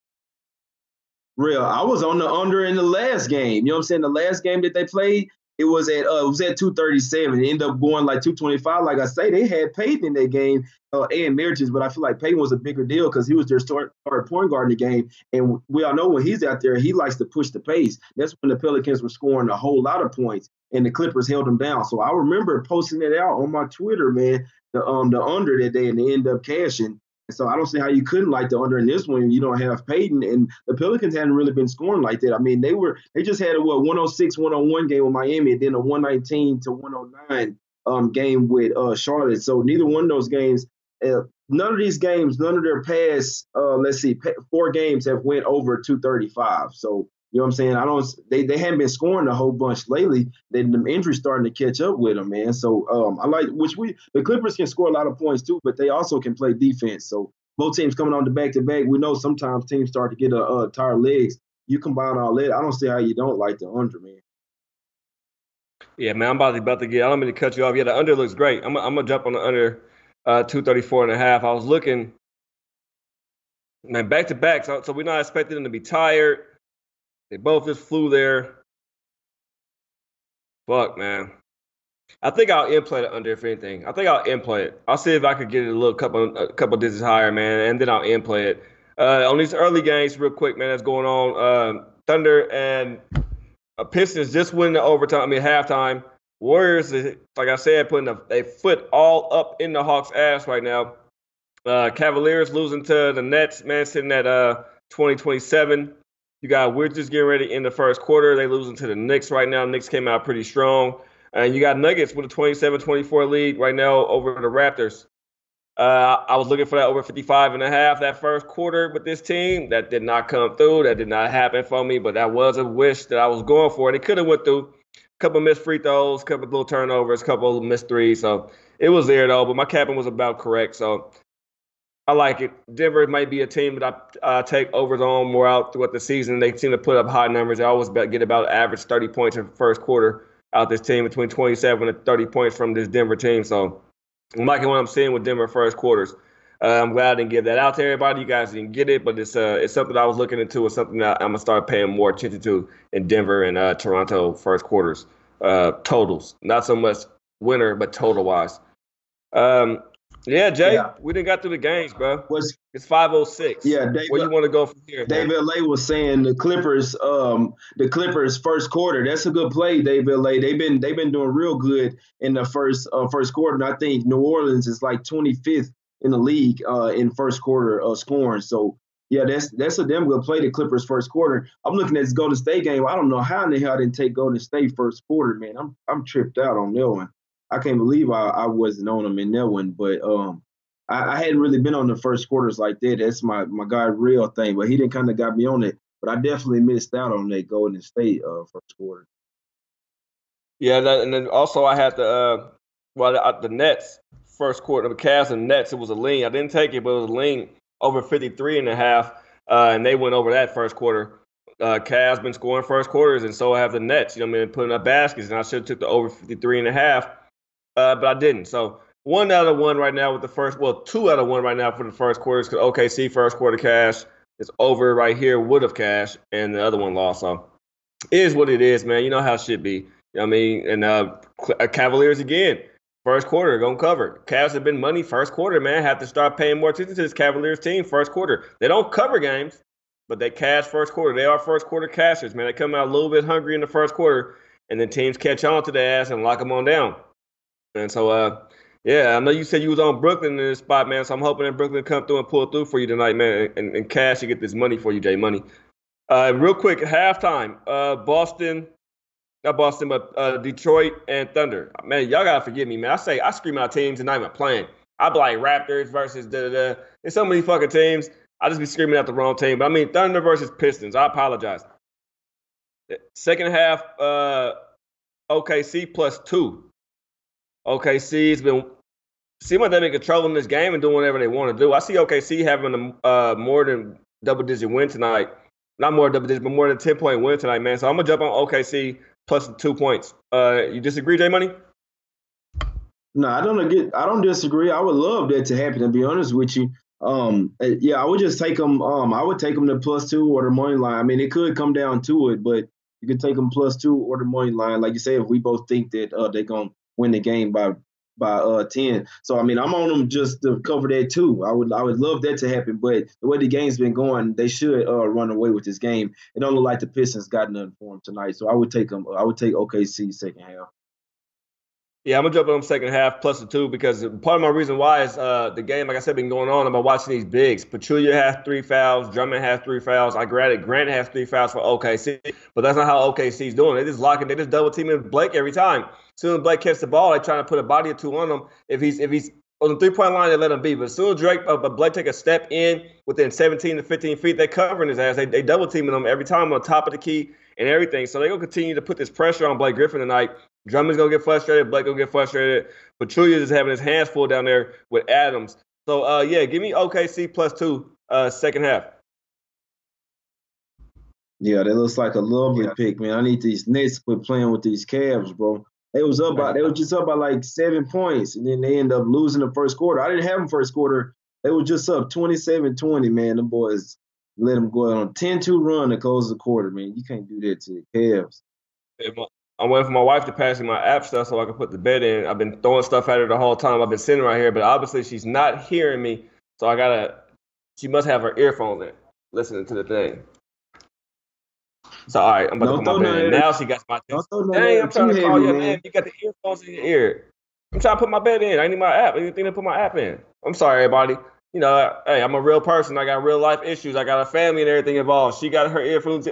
Real. I was on the under in the last game. You know what I'm saying? The last game that they played, it was at 237. It ended up going like 225. Like I say, they had Payton in that game and Mirotic, but I feel like Payton was a bigger deal because he was their starting point guard in the game. And we all know when he's out there, he likes to push the pace. That's when the Pelicans were scoring a whole lot of points, and the Clippers held them down. So I remember posting it out on my Twitter, man, the under that day, and they ended up cashing. So I don't see how you couldn't like the under in this one. You don't have Peyton, and the Pelicans hadn't really been scoring like that. I mean, they just had a 106, 101 game with Miami, and then a 119 to 109 game with Charlotte. So neither one of those games, none of these games, none of their past, let's see, 4 games have went over 235. So you know what I'm saying? They haven't been scoring a whole bunch lately. Then the injuries starting to catch up with them, man. So I like the Clippers can score a lot of points too, but they also can play defense. So both teams coming on the back to back. We know sometimes teams start to get tired legs. You combine all that, I don't see how you don't like the under, man. Yeah, man, I'm about to get. I don't mean to cut you off. Yeah, the under looks great. I'm gonna jump on the under 234.5. I was looking, man, back to back. So we're not expecting them to be tired. They both just flew there. Fuck, man. I think I'll in-play the under if anything. I think I'll in-play it. I'll see if I could get it a couple digits higher, man, and then I'll in-play it. On these early games, real quick, man, that's going on. Thunder and Pistons just winning the overtime. I mean halftime. Warriors, like I said, putting a foot all up in the Hawks' ass right now. Cavaliers losing to the Nets, man, sitting at 20-27. You got Wizards getting ready in the first quarter. They losing to the Knicks right now. Knicks came out pretty strong. And you got Nuggets with a 27-24 lead right now over the Raptors. I was looking for that over 55.5 that first quarter with this team. That did not come through. That did not happen for me, but that was a wish that I was going for. And it could have went through. A couple missed free throws, a couple little turnovers, a couple missed threes. So it was there, though, but my capping was about correct. So I like it. Denver might be a team that I take overs on more out throughout the season. They seem to put up high numbers. They always get about average 30 points in the first quarter out this team, between 27 and 30 points from this Denver team. So I'm liking what I'm seeing with Denver first quarters. I'm glad I didn't give that out to everybody. You guys didn't get it, but it's something I was looking into. It's something that I'm going to start paying more attention to in Denver and Toronto first quarters totals. Not so much winner, but total-wise. Yeah, Jay, yeah. We didn't got through the games, bro. It's 5:06. Yeah, where you want to go from here? David Lay was saying the Clippers first quarter. That's a good play, David Lay. They've been doing real good in the first quarter. And I think New Orleans is like 25th in the league in first quarter scoring. So yeah, that's a damn good play. The Clippers first quarter. I'm looking at this Golden State game. I don't know how in the hell I didn't take Golden State first quarter, man. I'm tripped out on that one. I can't believe I wasn't on them in that one, but I hadn't really been on the first quarters like that. That's my guy real thing, but he didn't kind of got me on it. But I definitely missed out on that Golden State first quarter. Yeah, and then also I had the Nets first quarter, the Cavs and Nets. It was a lean. I didn't take it, but it was a lean over 53.5, and they went over that first quarter. Cavs been scoring first quarters, and so have the Nets. You know what I mean, putting up baskets, and I should have took the over 53.5. But I didn't. So 1 out of 1 right now with the first. Well, 2 out of 1 right now for the first quarters. Because OKC first quarter cash is over right here. Would have cash, and the other one lost. So it is what it is, man. You know how it should be. You know what I mean? And Cavaliers again. First quarter gonna cover. Cavs have been money first quarter, man. Have to start paying more attention to this Cavaliers team first quarter. They don't cover games, but they cash first quarter. They are first quarter cashers, man. They come out a little bit hungry in the first quarter, and then teams catch on to their ass and lock them on down. And so, yeah, I know you said you was on Brooklyn in this spot, man. So I'm hoping that Brooklyn come through and pull through for you tonight, man, and cash to get this money for you, Jay Money. Real quick, halftime, not Boston, but Detroit and Thunder. Man, y'all gotta forgive me, man. I scream out teams and not even playing. I be like Raptors versus da-da-da. There's so many fucking teams. I just be screaming out the wrong team. But I mean, Thunder versus Pistons. I apologize. Second half, OKC +2. OKC's been seem like they've been controlling this game and doing whatever they want to do. I see OKC having a more than double-digit win tonight. Not more double-digit, but more than 10-point win tonight, man. So I'm gonna jump on OKC plus 2 points. You disagree, Jay Money? No, I don't disagree. I would love that to happen. To be honest with you, yeah, I would just take them. I would take them to +2 or the money line. I mean, it could come down to it, but you could take them +2 or the money line. Like you say, if we both think that they're gonna win the game by 10. So I mean, I'm on them just to cover that too. I would love that to happen, but the way the game's been going, they should run away with this game. It don't look like the Pistons got nothing for them tonight. So I would take them. I would take OKC second half. Yeah, I'm gonna jump on second half plus the two because part of my reason why is the game, like I said, been going on. I'm watching these bigs. Pachulia has 3 fouls. Drummond has 3 fouls. I granted Grant has 3 fouls for OKC, but that's not how OKC's doing. They just locking. They just double teaming Blake every time. As soon as Blake catches the ball, they trying to put a body or two on him. If he's on the 3 point line, they let him be. But as soon as Blake take a step in within 17 to 15 feet, they covering his ass. They double teaming him every time on top of the key and everything. So they gonna continue to put this pressure on Blake Griffin tonight. Drummond's gonna get frustrated. Blake gonna get frustrated. Pachulia is having his hands full down there with Adams. So yeah, give me OKC plus two second half. Yeah, that looks like a lovely pick, man. I need these Nets to quit playing with these Cavs, bro. They was just up by like 7 points, and then they end up losing the first quarter. I didn't have them first quarter. They were just up 27-20, man. The boys let them go on a 10-2 run to close the quarter, man. You can't do that to the Cavs. I'm waiting for my wife to pass me my app stuff so I can put the bet in. I've been throwing stuff at her the whole time. I've been sitting right here, but obviously she's not hearing me. So she must have her earphones in, listening to the thing. So, all right, I'm about to put my bet in. Now she got my text. Dang, I'm trying to call you, man. You got the earphones in your ear. I'm trying to put my bet in. I need my app. I need to put my app in. I'm sorry, everybody. You know, hey, I'm a real person. I got real life issues. I got a family and everything involved. She got her earphones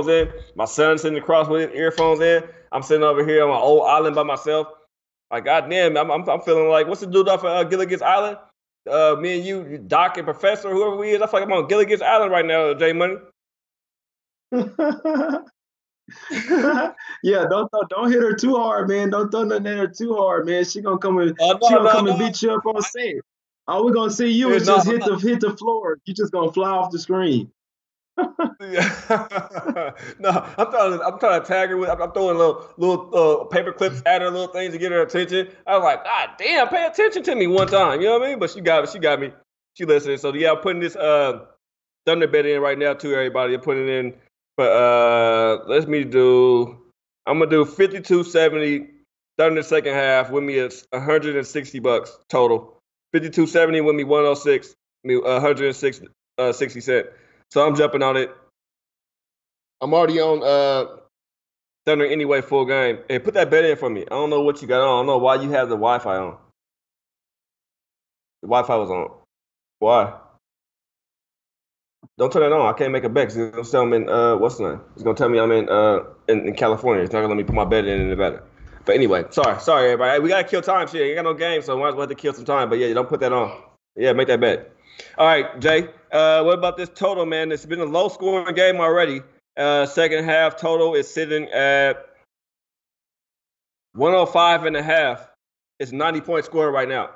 in. My son's sitting across with his earphones in. I'm sitting over here on my old island by myself. Like, goddamn, I'm feeling like, what's the dude off of Gilligan's Island? Me and you, Doc and Professor, whoever we is. I feel like I'm on Gilligan's Island right now, J Money. Yeah, don't hit her too hard, man. Don't throw nothing at her too hard, man. She gonna come and beat you up on set. All we're gonna see you is just hit the floor. You just gonna fly off the screen. No, I'm trying to tag her with. I'm throwing little paper clips at her, little things to get her attention. I was like, God damn, pay attention to me one time. You know what I mean? But she got me. She listening. So yeah, I'm putting this Thunder bet in right now to everybody. I'm putting it in. But I'm gonna do 52-70 Thunder second half. With me it's $160 total. 52-70 with me 106. Me 106 60 cent. So I'm jumping on it. I'm already on Thunder anyway, full game. Hey, put that bet in for me. I don't know what you got on. I don't know why you have the Wi-Fi on. The Wi-Fi was on. Why? Don't turn it on. I can't make a bet. It's gonna tell me what's the name? It's gonna tell me I'm in California. It's not gonna let me put my bet in Nevada. But anyway, sorry everybody. Hey, we gotta kill time. Shit, you got no game, so might as well have to kill some time. But yeah, don't put that on. Yeah, make that bet. All right, Jay. What about this total, man? It's been a low-scoring game already. Second half total is sitting at 105.5. It's 90-point score right now.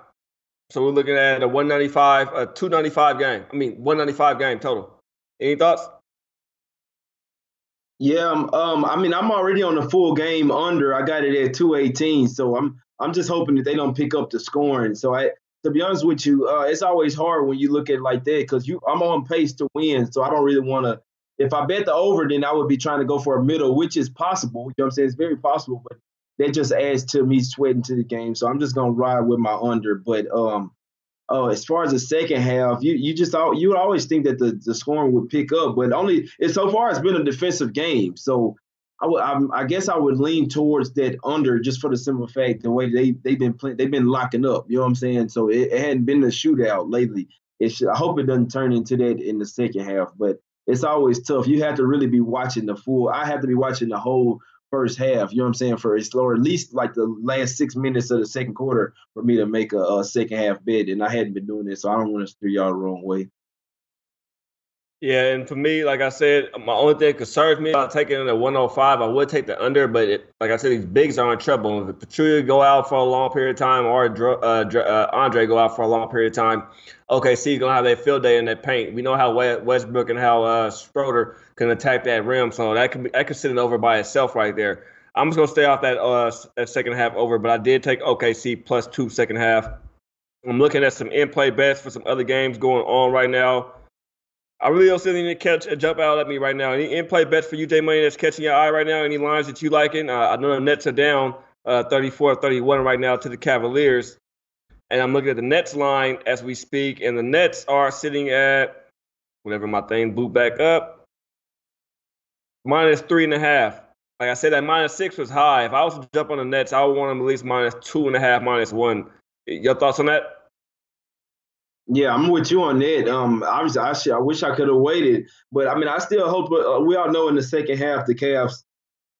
So we're looking at a 295 game. 195 game total. Any thoughts? Yeah, I'm already on the full game under. I got it at 218, so I'm just hoping that they don't pick up the scoring. So to be honest with you, it's always hard when you look at it like that because I'm on pace to win, so I don't really want to. If I bet the over, then I would be trying to go for a middle, which is possible. You know what I'm saying? It's very possible, but that just adds to me sweating to the game. So I'm just gonna ride with my under. But as far as the second half, you would always think that the scoring would pick up, but so far it's been a defensive game. So I guess I would lean towards that under just for the simple fact the way they've been locking up. You know what I'm saying? So it hadn't been a shootout lately. I hope it doesn't turn into that in the second half, but it's always tough. You have to really be watching I have to be watching the whole first half, you know what I'm saying, or at least like the last 6 minutes of the second quarter for me to make a second half bet, and I hadn't been doing it, so I don't want to steer y'all the wrong way. Yeah, and for me, like I said, my only thing concerns me about taking it at 105. I would take the under, but like I said, these bigs are in trouble. If Pachulia go out for a long period of time or Andre go out for a long period of time, OKC's going to have their field day in that paint. We know how Westbrook and how Schroeder can attack that rim, so that could sit it over by itself right there. I'm just going to stay off that second half over, but I did take OKC plus 2 second half. I'm looking at some in-play bets for some other games going on right now. I really don't see anything jump out at me right now. Any in-play bets for you, J Money, that's catching your eye right now? Any lines that you liking? I know the Nets are down 34-31 right now to the Cavaliers. And I'm looking at the Nets line as we speak, and the Nets are sitting at, whenever my thing boot back up, -3.5 like I said, that -6 was high. If I was to jump on the Nets, I would want them at least -2.5, -1. Your thoughts on that? Yeah, I'm with you on that. Obviously, I wish I could have waited, but I mean, I still hope. We all know in the second half the Cavs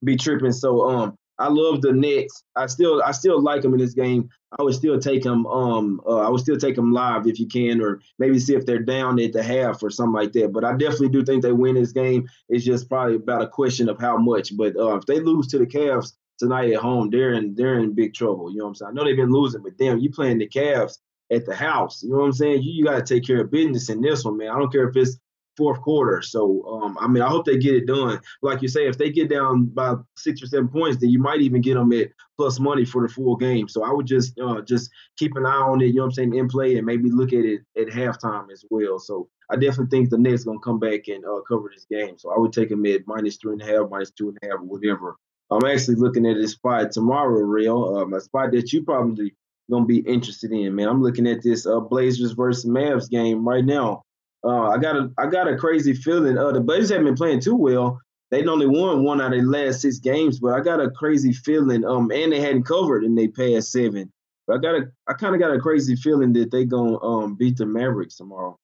be tripping. So I love the Nets. I still like them in this game. I would still take them. I would still take them live if you can, or maybe see if they're down at the half or something like that. But I definitely do think they win this game. It's just probably about a question of how much. But if they lose to the Cavs tonight at home, they're in big trouble. You know what I'm saying? I know they've been losing, but damn, you playing the Cavs at the house. You know what I'm saying? You got to take care of business in this one, man. I don't care if it's fourth quarter. So, I mean, I hope they get it done. Like you say, if they get down by 6 or 7 points, then you might even get them at plus money for the full game. So I would just keep an eye on it, you know what I'm saying, in play, and maybe look at it at halftime as well. So I definitely think the Nets going to come back and cover this game. So I would take them at -3.5, -2.5, whatever. I'm actually looking at this spot tomorrow, Real, a spot that you probably going to be interested in, man. I'm looking at this Blazers versus Mavs game right now. I got a crazy feeling. The Blazers haven't been playing too well. They'd only won one out of the last 6 games, but I got a crazy feeling. And they hadn't covered in they past 7. But I kind of got a crazy feeling that they gonna beat the Mavericks tomorrow.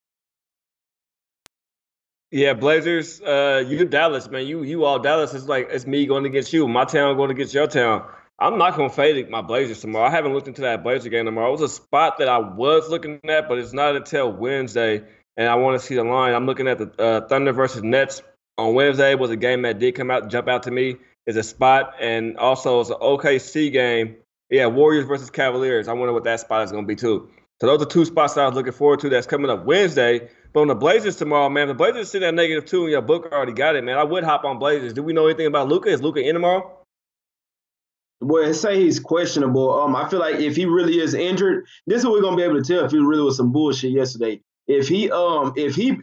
Yeah, Blazers. You Dallas, man. You all Dallas. It's like it's me going against you. My town going against your town. I'm not gonna fade my Blazers tomorrow. I haven't looked into that Blazer game tomorrow. It was a spot that I was looking at, but it's not until Wednesday, and I want to see the line. I'm looking at the Thunder versus Nets on Wednesday. Was a game that did jump out to me. Is a spot, and also it's an OKC game. Yeah, Warriors versus Cavaliers. I wonder what that spot is gonna be too. So those are two spots that I was looking forward to. That's coming up Wednesday. But on the Blazers tomorrow, man, the Blazers sit at -2, and your book already got it, man. I would hop on Blazers. Do we know anything about Luka? Is Luka in tomorrow? Well, say he's questionable. I feel like if he really is injured, this is what we're gonna be able to tell if he really was some bullshit yesterday. If he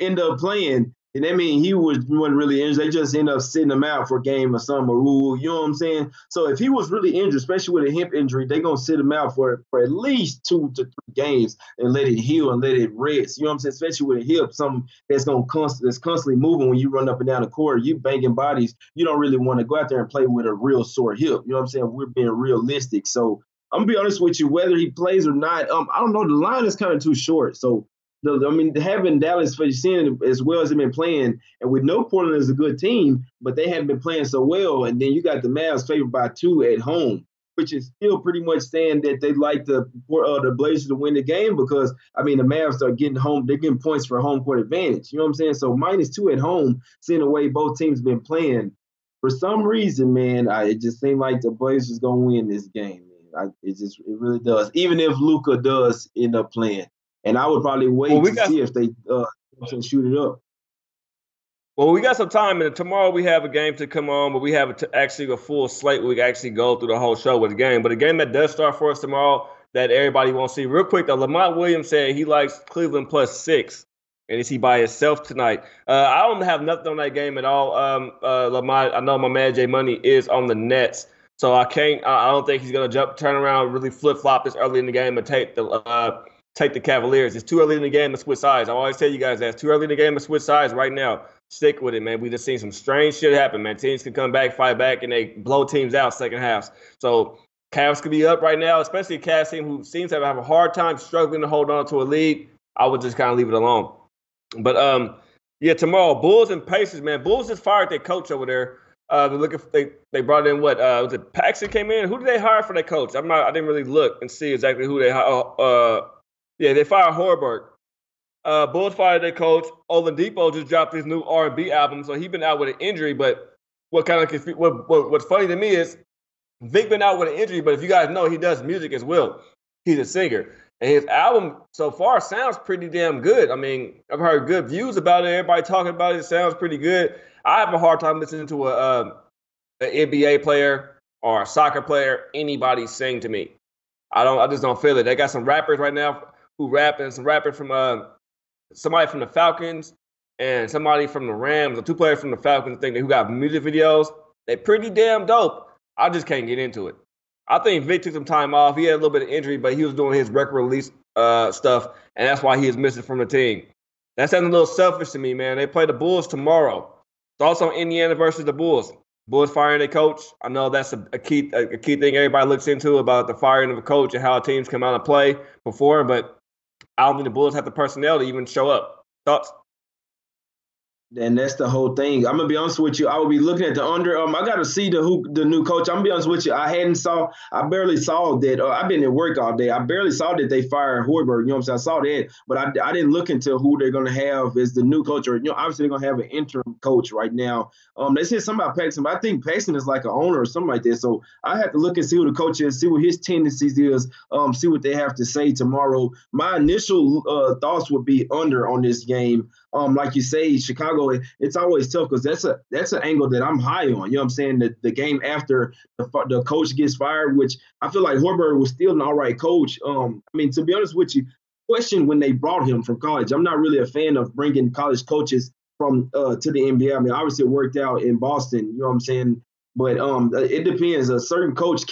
end up playing, then that means wasn't really injured. They just end up sitting him out for a game or something. Or, you know what I'm saying? So if he was really injured, especially with a hip injury, they're gonna sit him out for at least 2 to 3 games and let it heal and let it rest. You know what I'm saying? Especially with a hip, something that's constantly moving when you run up and down the court, you banging bodies. You don't really want to go out there and play with a real sore hip. You know what I'm saying? We're being realistic. So I'm gonna be honest with you, whether he plays or not, I don't know. The line is kind of too short. So I mean, having Dallas for seeing as well as they've been playing, and we know Portland is a good team, but they haven't been playing so well. And then you got the Mavs favored by 2 at home, which is still pretty much saying that they like the Blazers to win the game because I mean the Mavs are getting home, they're getting points for home court advantage. You know what I'm saying? So -2 at home, seeing the way both teams been playing, for some reason, man, it just seemed like the Blazers gonna win this game. Man. It really does. Even if Luka does end up playing. And I would probably Well, wait we to got see if they can shoot it up. we got some time, and tomorrow we have a game to come on, but we have actually a full slate where we can actually go through the whole show with the game. But a game that does start for us tomorrow that everybody won't see. Real quick, though, Lamont Williams said he likes Cleveland +6, and is he by himself tonight? I don't have nothing on that game at all. Lamont, I know my man Jay Money is on the Nets, so I can't. I don't think he's gonna turn around, really flip flop this early in the game and take the Cavaliers. It's too early in the game to switch sides. I always tell you guys that it's too early in the game to switch sides right now. Stick with it, man. We just seen some strange shit happen, man. Teams can come back, fight back, and they blow teams out second halves. So Cavs could be up right now, especially a Cavs team who seems to have a hard time struggling to hold on to a lead. I would just kind of leave it alone. But yeah, tomorrow, Bulls and Pacers, man. Bulls just fired their coach over there. They're looking for, they brought in what was it? Paxson came in. Who did they hire for their coach? I didn't really look and see exactly who they hired. Yeah, they fired Horberg. Bulls fired their coach. Oladipo just dropped his new R&B album, so he's been out with an injury. But what's funny to me is Vic been out with an injury, but if you guys know, he does music as well. He's a singer, and his album so far sounds pretty damn good. I mean, I've heard good views about it. Everybody talking about it. It sounds pretty good. I have a hard time listening to an NBA player or a soccer player, anybody sing to me. I just don't feel it. They got some rappers right now who rap, and some rappers from somebody from the Falcons and somebody from the Rams, or 2 players from the Falcons who got music videos. They pretty damn dope. I just can't get into it. I think Vic took some time off. He had a little bit of injury, but he was doing his record release stuff, and that's why he is missing from the team. That sounds a little selfish to me, man. They play the Bulls tomorrow. Thoughts on Indiana versus the Bulls? Bulls firing their coach. I know that's a key thing everybody looks into about the firing of a coach and how teams come out and play before. But I don't think the Bulls have the personnel to even show up. Thoughts? And that's the whole thing. I'm gonna be honest with you. I will be looking at the under. I got to see the new coach. I'm gonna be honest with you. I barely saw that. I've been at work all day. I barely saw that they fired Hoiberg. You know what I'm saying? I saw that, but I didn't look into who they're gonna have as the new coach. Or obviously they're gonna have an interim coach right now. They said something about Paxson, but I think Paxson is like an owner or something like that. So I have to look and see who the coach is, see what his tendencies is, see what they have to say tomorrow. My initial thoughts would be under on this game. Like you say, Chicago, it's always tough because that's an angle that I'm high on. You know what I'm saying? The game after the coach gets fired, which I feel like Hoiberg was still an all right coach. I mean, to be honest with you, question when they brought him from college. I'm not really a fan of bringing college coaches from to the NBA. I mean, obviously it worked out in Boston. You know what I'm saying? But it depends. A certain coach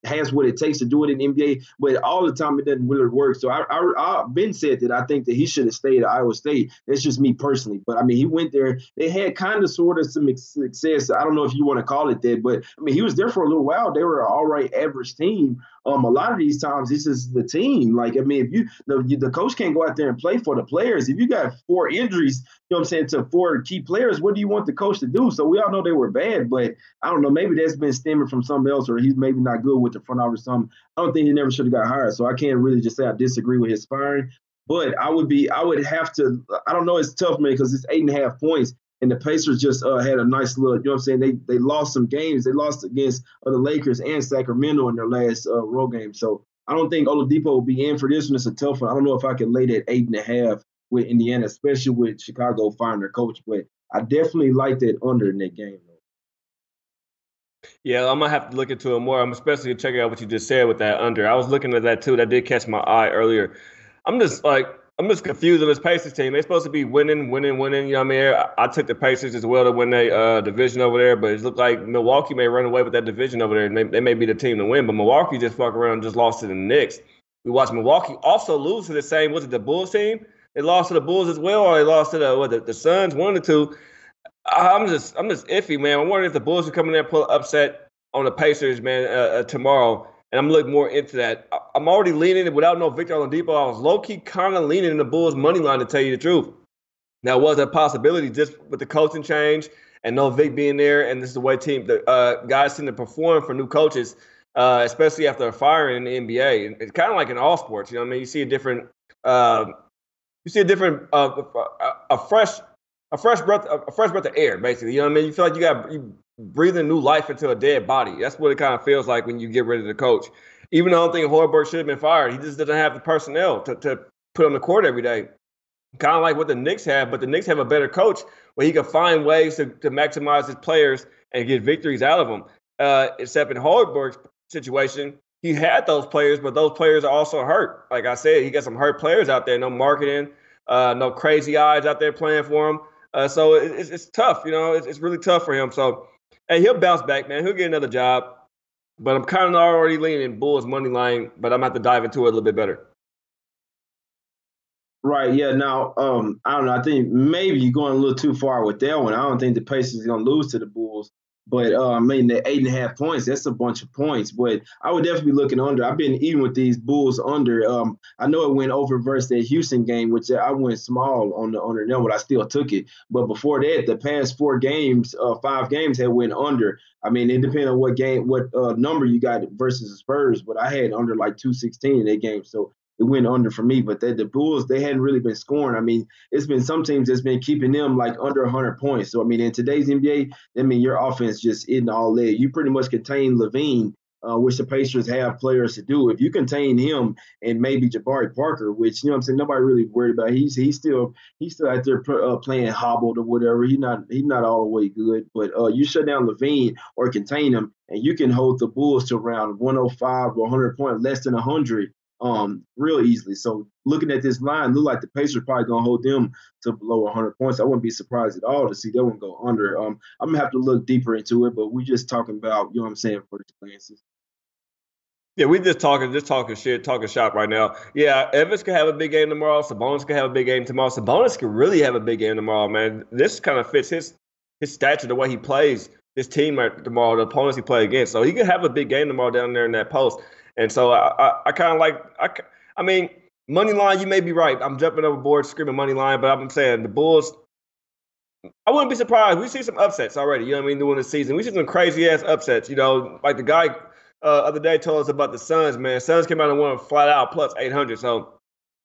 has what it takes to do it in the NBA, but all the time it doesn't really work. So I've been said that I think that he should have stayed at Iowa State. That's just me personally. But I mean, he went there. They had kind of sort of some success. I don't know if you want to call it that, but I mean, he was there for a little while. They were an all right average team. A lot of these times it's just the team. Like, I mean, if the coach can't go out there and play for the players. If you got 4 injuries, you know what I'm saying, to 4 key players, what do you want the coach to do? So we all know they were bad, but I don't know. Maybe that's been stemming from something else, or he's maybe not good with the front office or something. I don't think he never should have got hired. So I can't really just say I disagree with his firing. But I would have to, I don't know, it's tough, man, because it's 8.5 points. And the Pacers just had a nice look. You know what I'm saying? They lost some games. They lost against the Lakers and Sacramento in their last road game. So I don't think Oladipo will be in for this one. It's a tough one. I don't know if I can lay that 8.5 with Indiana, especially with Chicago firing their coach. But I definitely like that under in that game. Yeah, I'm gonna have to look into it more. I'm especially checking out what you just said with that under. I was looking at that too. That did catch my eye earlier. I'm just confused on this Pacers team. They're supposed to be winning. You know what I mean? I took the Pacers as well to win a division over there, but it looked like Milwaukee may run away with that division over there. And they may be the team to win, but Milwaukee just fuck around and just lost to the Knicks. We watched Milwaukee also lose to the same, was it the Bulls team? They lost to the Bulls as well, or they lost to the Suns, one or two. I'm just iffy, man. I'm wondering if the Bulls are coming there and pull upset on the Pacers, man, tomorrow. And I'm looking more into that. I'm already leaning without no Victor Oladipo. I was low key kind of leaning in the Bulls money line, to tell you the truth. Now, was a possibility just with the coaching change and no Vic being there, and this is the way the guys seem to perform for new coaches, especially after a firing in the NBA. It's kind of like in all sports, you know what I mean? You see a different, a fresh breath of air, basically. You know what I mean? You feel like you breathing new life into a dead body. That's what it kind of feels like when you get rid of the coach. Even though I don't think Hoiberg should have been fired, he just doesn't have the personnel to put on the court every day. Kind of like what the Knicks have, but the Knicks have a better coach where he can find ways to maximize his players and get victories out of them. Except in Hoiberg's situation, he had those players, but those players are also hurt. Like I said, he got some hurt players out there, no marketing, no crazy eyes out there playing for him. So it's tough, you know. It's really tough for him. So, hey, he'll bounce back, man. He'll get another job. But I'm kind of already leaning Bulls money line, but I'm going to have to dive into it a little bit better. Right. Yeah. Now, I don't know. I think maybe you're going a little too far with that one. I don't think the Pacers are going to lose to the Bulls. But I mean, the 8.5 points, that's a bunch of points. But I would definitely be looking under. I've been even with these Bulls under. I know it went over versus that Houston game, which I went small on the under now, but I still took it. But before that, the past 4 games, 5 games had went under. I mean, it depends on what number you got versus the Spurs. But I had under like 216 in that game. So it went under for me. But the Bulls, they hadn't really been scoring. I mean, it's been some teams that's been keeping them like under 100 points. So, I mean, in today's NBA, I mean, your offense just isn't all there. You pretty much contain Levine, which the Pacers have players to do. If you contain him and maybe Jabari Parker, which, you know what I'm saying, nobody really worried about. He's still out there playing hobbled or whatever. He's not all the way good. But you shut down Levine or contain him, and you can hold the Bulls to around 105 or 100 points, less than 100. Real easily. So looking at this line, look like the Pacers probably gonna hold them to below 100 points. I wouldn't be surprised at all to see that one go under. I'm gonna have to look deeper into it, but we're just talking about, you know what I'm saying, first glances. Yeah, we just talking shit, talking shop right now. Yeah, Evans could have a big game tomorrow. Sabonis could have a big game tomorrow. Sabonis could really have a big game tomorrow, man. This kind of fits his stature, the way he plays. this team tomorrow, the opponents he play against. So he could have a big game tomorrow down there in that post. And so I kind of like I mean, money line. You may be right. I'm jumping overboard, screaming money line, but I'm saying the Bulls. I wouldn't be surprised. We see some upsets already. You know what I mean? During the season, we see some crazy ass upsets. You know, like the guy other day told us about the Suns. Man, Suns came out and won flat out plus 800. So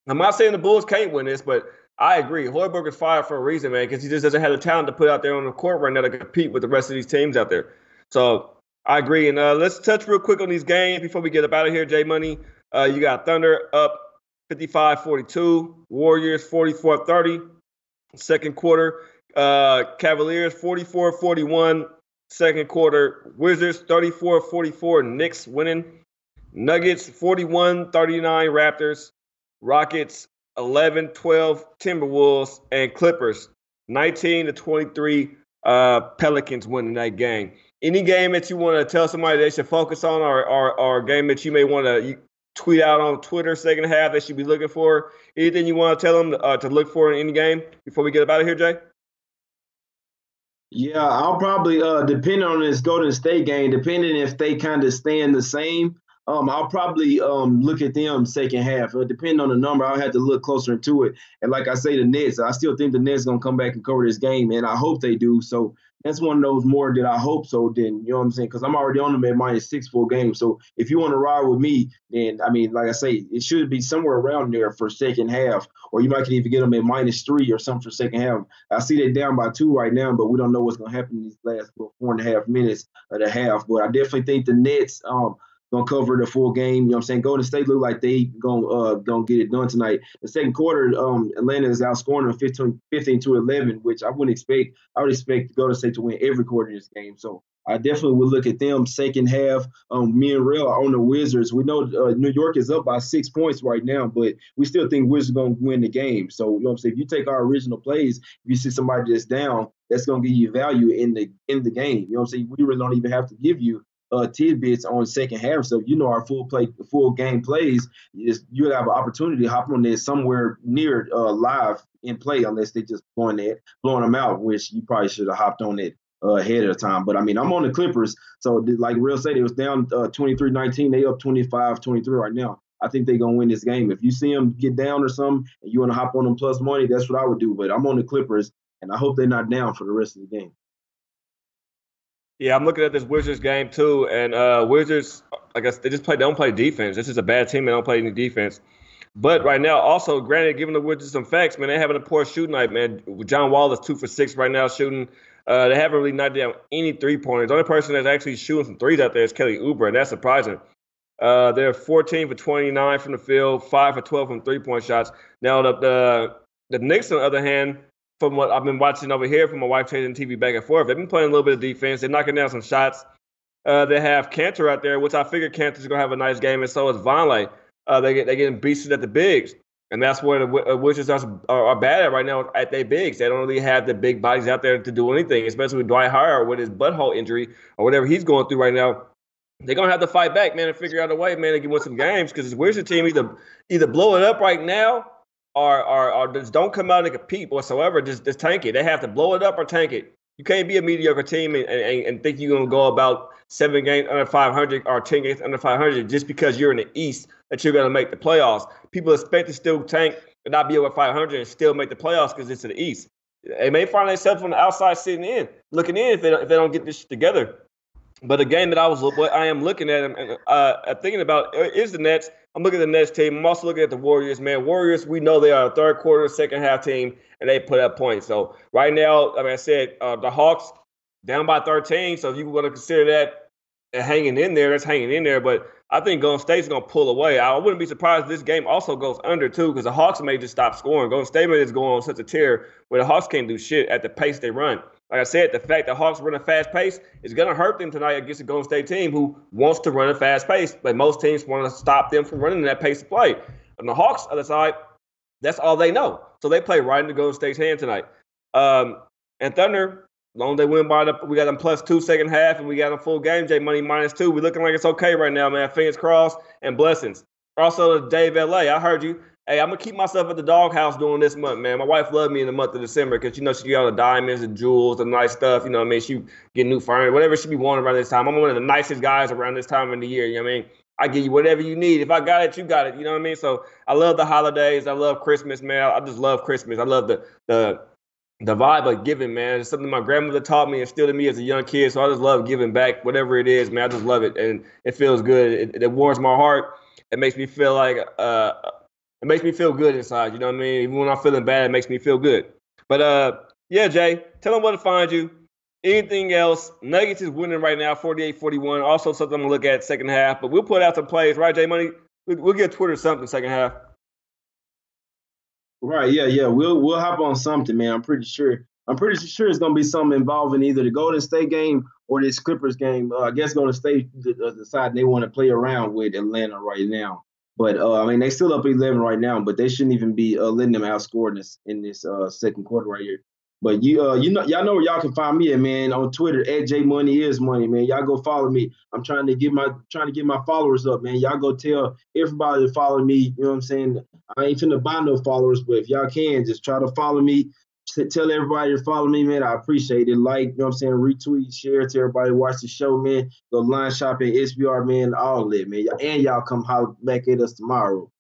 I'm not saying the Bulls can't win this, but I agree. Hoiberg is fired for a reason, man, because he just doesn't have the talent to put out there on the court right now to compete with the rest of these teams out there. So I agree. And let's touch real quick on these games before we get up out of here, J Money. You got Thunder up 55-42, Warriors 44-30, second quarter. Cavaliers 44-41, second quarter. Wizards 34-44, Knicks winning. Nuggets 41-39, Raptors. Rockets 11-12, Timberwolves, and Clippers 19-23, Pelicans winning that game. Any game that you want to tell somebody they should focus on, or a game that you may want to tweet out on Twitter second half they should be looking for? Anything you want to tell them to look for in any game before we get up out of here, Jay? Yeah, I'll probably depending on this Golden State game, depending if they kind of stand the same. I'll probably look at them second half. Depending on the number, I'll have to look closer into it. And like I say, the Nets, I still think the Nets gonna come back and cover this game, and I hope they do. So that's one of those more that I hope so. Then you know what I'm saying? Because I'm already on them at -6 full games. So if you want to ride with me, then I mean, like I say, it should be somewhere around there for second half, or you might can even get them at -3 or something for second half. I see they're down by 2 right now, but we don't know what's gonna happen in these last 4.5 minutes of the half. But I definitely think the Nets gonna cover the full game. You know what I'm saying? Golden State look like they gonna get it done tonight. The second quarter, Atlanta is outscoring them 15-11, which I wouldn't expect. I would expect Golden State to win every quarter in this game. So I definitely would look at them second half. Me and Real are on the Wizards. We know New York is up by 6 points right now, but we still think Wizards are gonna win the game. So you know what I'm saying? If you take our original plays, if you see somebody that's down, that's gonna give you value in the game. You know what I'm saying? We really don't even have to give you tidbits on second half. So you know our full game plays is you have an opportunity to hop on there somewhere near live in play, unless they just blowing them out, which you probably should have hopped on it ahead of the time. But I mean, I'm on the Clippers, so like Real said, it was down 23-19. They up 25-23 right now. I think they're gonna win this game. If you see them get down or something, and you want to hop on them plus money, that's what I would do. But I'm on the Clippers, and I hope they're not down for the rest of the game. Yeah, I'm looking at this Wizards game too, and Wizards, I guess they don't play defense. This is a bad team. They don't play any defense. But right now, also, granted, giving the Wizards some facts, man, they're having a poor shooting night, man. John Wall is 2 for 6 right now shooting. They haven't really knocked down any three-pointers. The only person that's actually shooting some threes out there is Kelly Oubre, and that's surprising. They're 14 for 29 from the field, 5 for 12 from three-point shots. Now, the Knicks, on the other hand, from what I've been watching over here from my wife changing TV back and forth, they've been playing a little bit of defense. They're knocking down some shots. They have Cantor out there, which I figured Cantor's going to have a nice game, and so is Vonleh. They're getting beasted at the bigs. And that's where the Wizards are bad at right now at their bigs. They don't really have the big bodies out there to do anything, especially with Dwight Howard with his butthole injury or whatever he's going through right now. They're going to have to fight back, man, and figure out a way, man, to get win some games because this Wizards team either blow it up right now or just don't come out and compete whatsoever. Just tank it. They have to blow it up or tank it. You can't be a mediocre team and think you're going to go about 7 games under 500 or 10 games under 500 just because you're in the East that you're going to make the playoffs. People expect to still tank and not be over 500 and still make the playoffs because it's in the East. They may find themselves on the outside looking in if they don't get this together. But the game that I am looking at and thinking about is the Nets. I'm looking at the Nets team. I'm also looking at the Warriors, man. Warriors, we know they are a third quarter, second half team, and they put up points. So right now, like I said, the Hawks down by 13. So if you want to consider that hanging in there, that's hanging in there. But I think Golden State's going to pull away. I wouldn't be surprised if this game also goes under, too, because the Hawks may just stop scoring. Golden State may just go on such a tear where the Hawks can't do shit at the pace they run. Like I said, the fact that Hawks run a fast pace is going to hurt them tonight against a Golden State team who wants to run a fast pace, but most teams want to stop them from running that pace of play. On the Hawks' other side, that's all they know. So they play right into Golden State's hand tonight. And Thunder, as long as they win we got them +2 second half, and we got them full game, J Money -2. We're looking like it's okay right now, man. Fingers crossed and blessings. Also, Dave LA, I heard you. Hey, I'm gonna keep myself at the doghouse during this month, man. My wife loved me in the month of December because she got all the diamonds, the jewels, the nice stuff. You know what I mean? She get new furniture, whatever she be wanting around this time. I'm one of the nicest guys around this time of the year. You know what I mean? I give you whatever you need. If I got it, you got it. You know what I mean? So I love the holidays. I love Christmas, man. I just love Christmas. I love the vibe of giving, man. It's something my grandmother taught me and instilled in me as a young kid. So I just love giving back, whatever it is, man. I just love it, and it feels good. It warms my heart. It makes me feel like it makes me feel good inside. You know what I mean? Even when I'm feeling bad, it makes me feel good. But yeah, Jay, tell them where to find you. Anything else? Nuggets is winning right now, 48-41. Also something I'm gonna look at second half. But we'll put out some plays, right, Jay Money? We'll get Twitter something second half. Right, yeah. We'll hop on something, man. I'm pretty sure. It's gonna be something involving either the Golden State game or this Clippers game. I guess Golden State deciding they want to play around with Atlanta right now. But I mean, they still up 11 right now, but they shouldn't even be letting them outscore in this second quarter right here. But y'all know where y'all can find me at, man, on Twitter at JMoneyIsMoney, man. Y'all go follow me. I'm trying to get my followers up, man. Y'all go tell everybody to follow me. You know what I'm saying? I ain't finna buy no followers, but if y'all can, just try to follow me. Tell everybody to follow me, man. I appreciate it. Like, you know what I'm saying? Retweet, share to everybody. Watch the show, man. Go line shop at SBR, man. All that, man. And y'all come holler back at us tomorrow.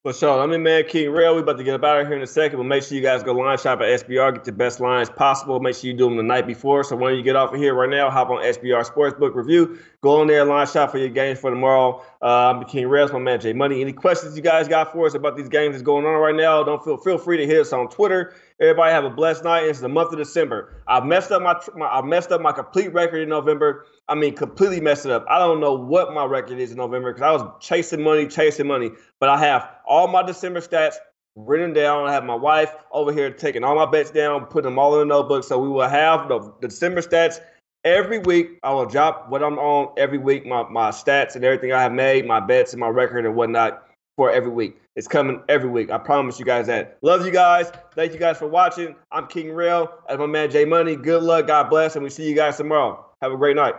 For sure. I'm in man King Rail. We about to get up out of here in a second, but make sure you guys go line shop at SBR. Get the best lines possible. Make sure you do them the night before. So when you get off of here right now, hop on SBR Sportsbook Review. Go on there, line shop for your games for tomorrow. I'm King Rail, my man Jay Money. Any questions you guys got for us about these games that's going on right now? Don't feel free to hit us on Twitter. Everybody have a blessed night. It's the month of December. I messed up my complete record in November. I mean, completely messed it up. I don't know what my record is in November because I was chasing money. But I have all my December stats written down. I have my wife over here taking all my bets down, putting them all in a notebook. So we will have the December stats every week. I will drop what I'm on every week, my stats and everything I have made, my bets and my record and whatnot for every week. It's coming every week. I promise you guys that. Love you guys. Thank you guys for watching. I'm King Rail. As my man Jay Money. Good luck. God bless. And we see you guys tomorrow. Have a great night.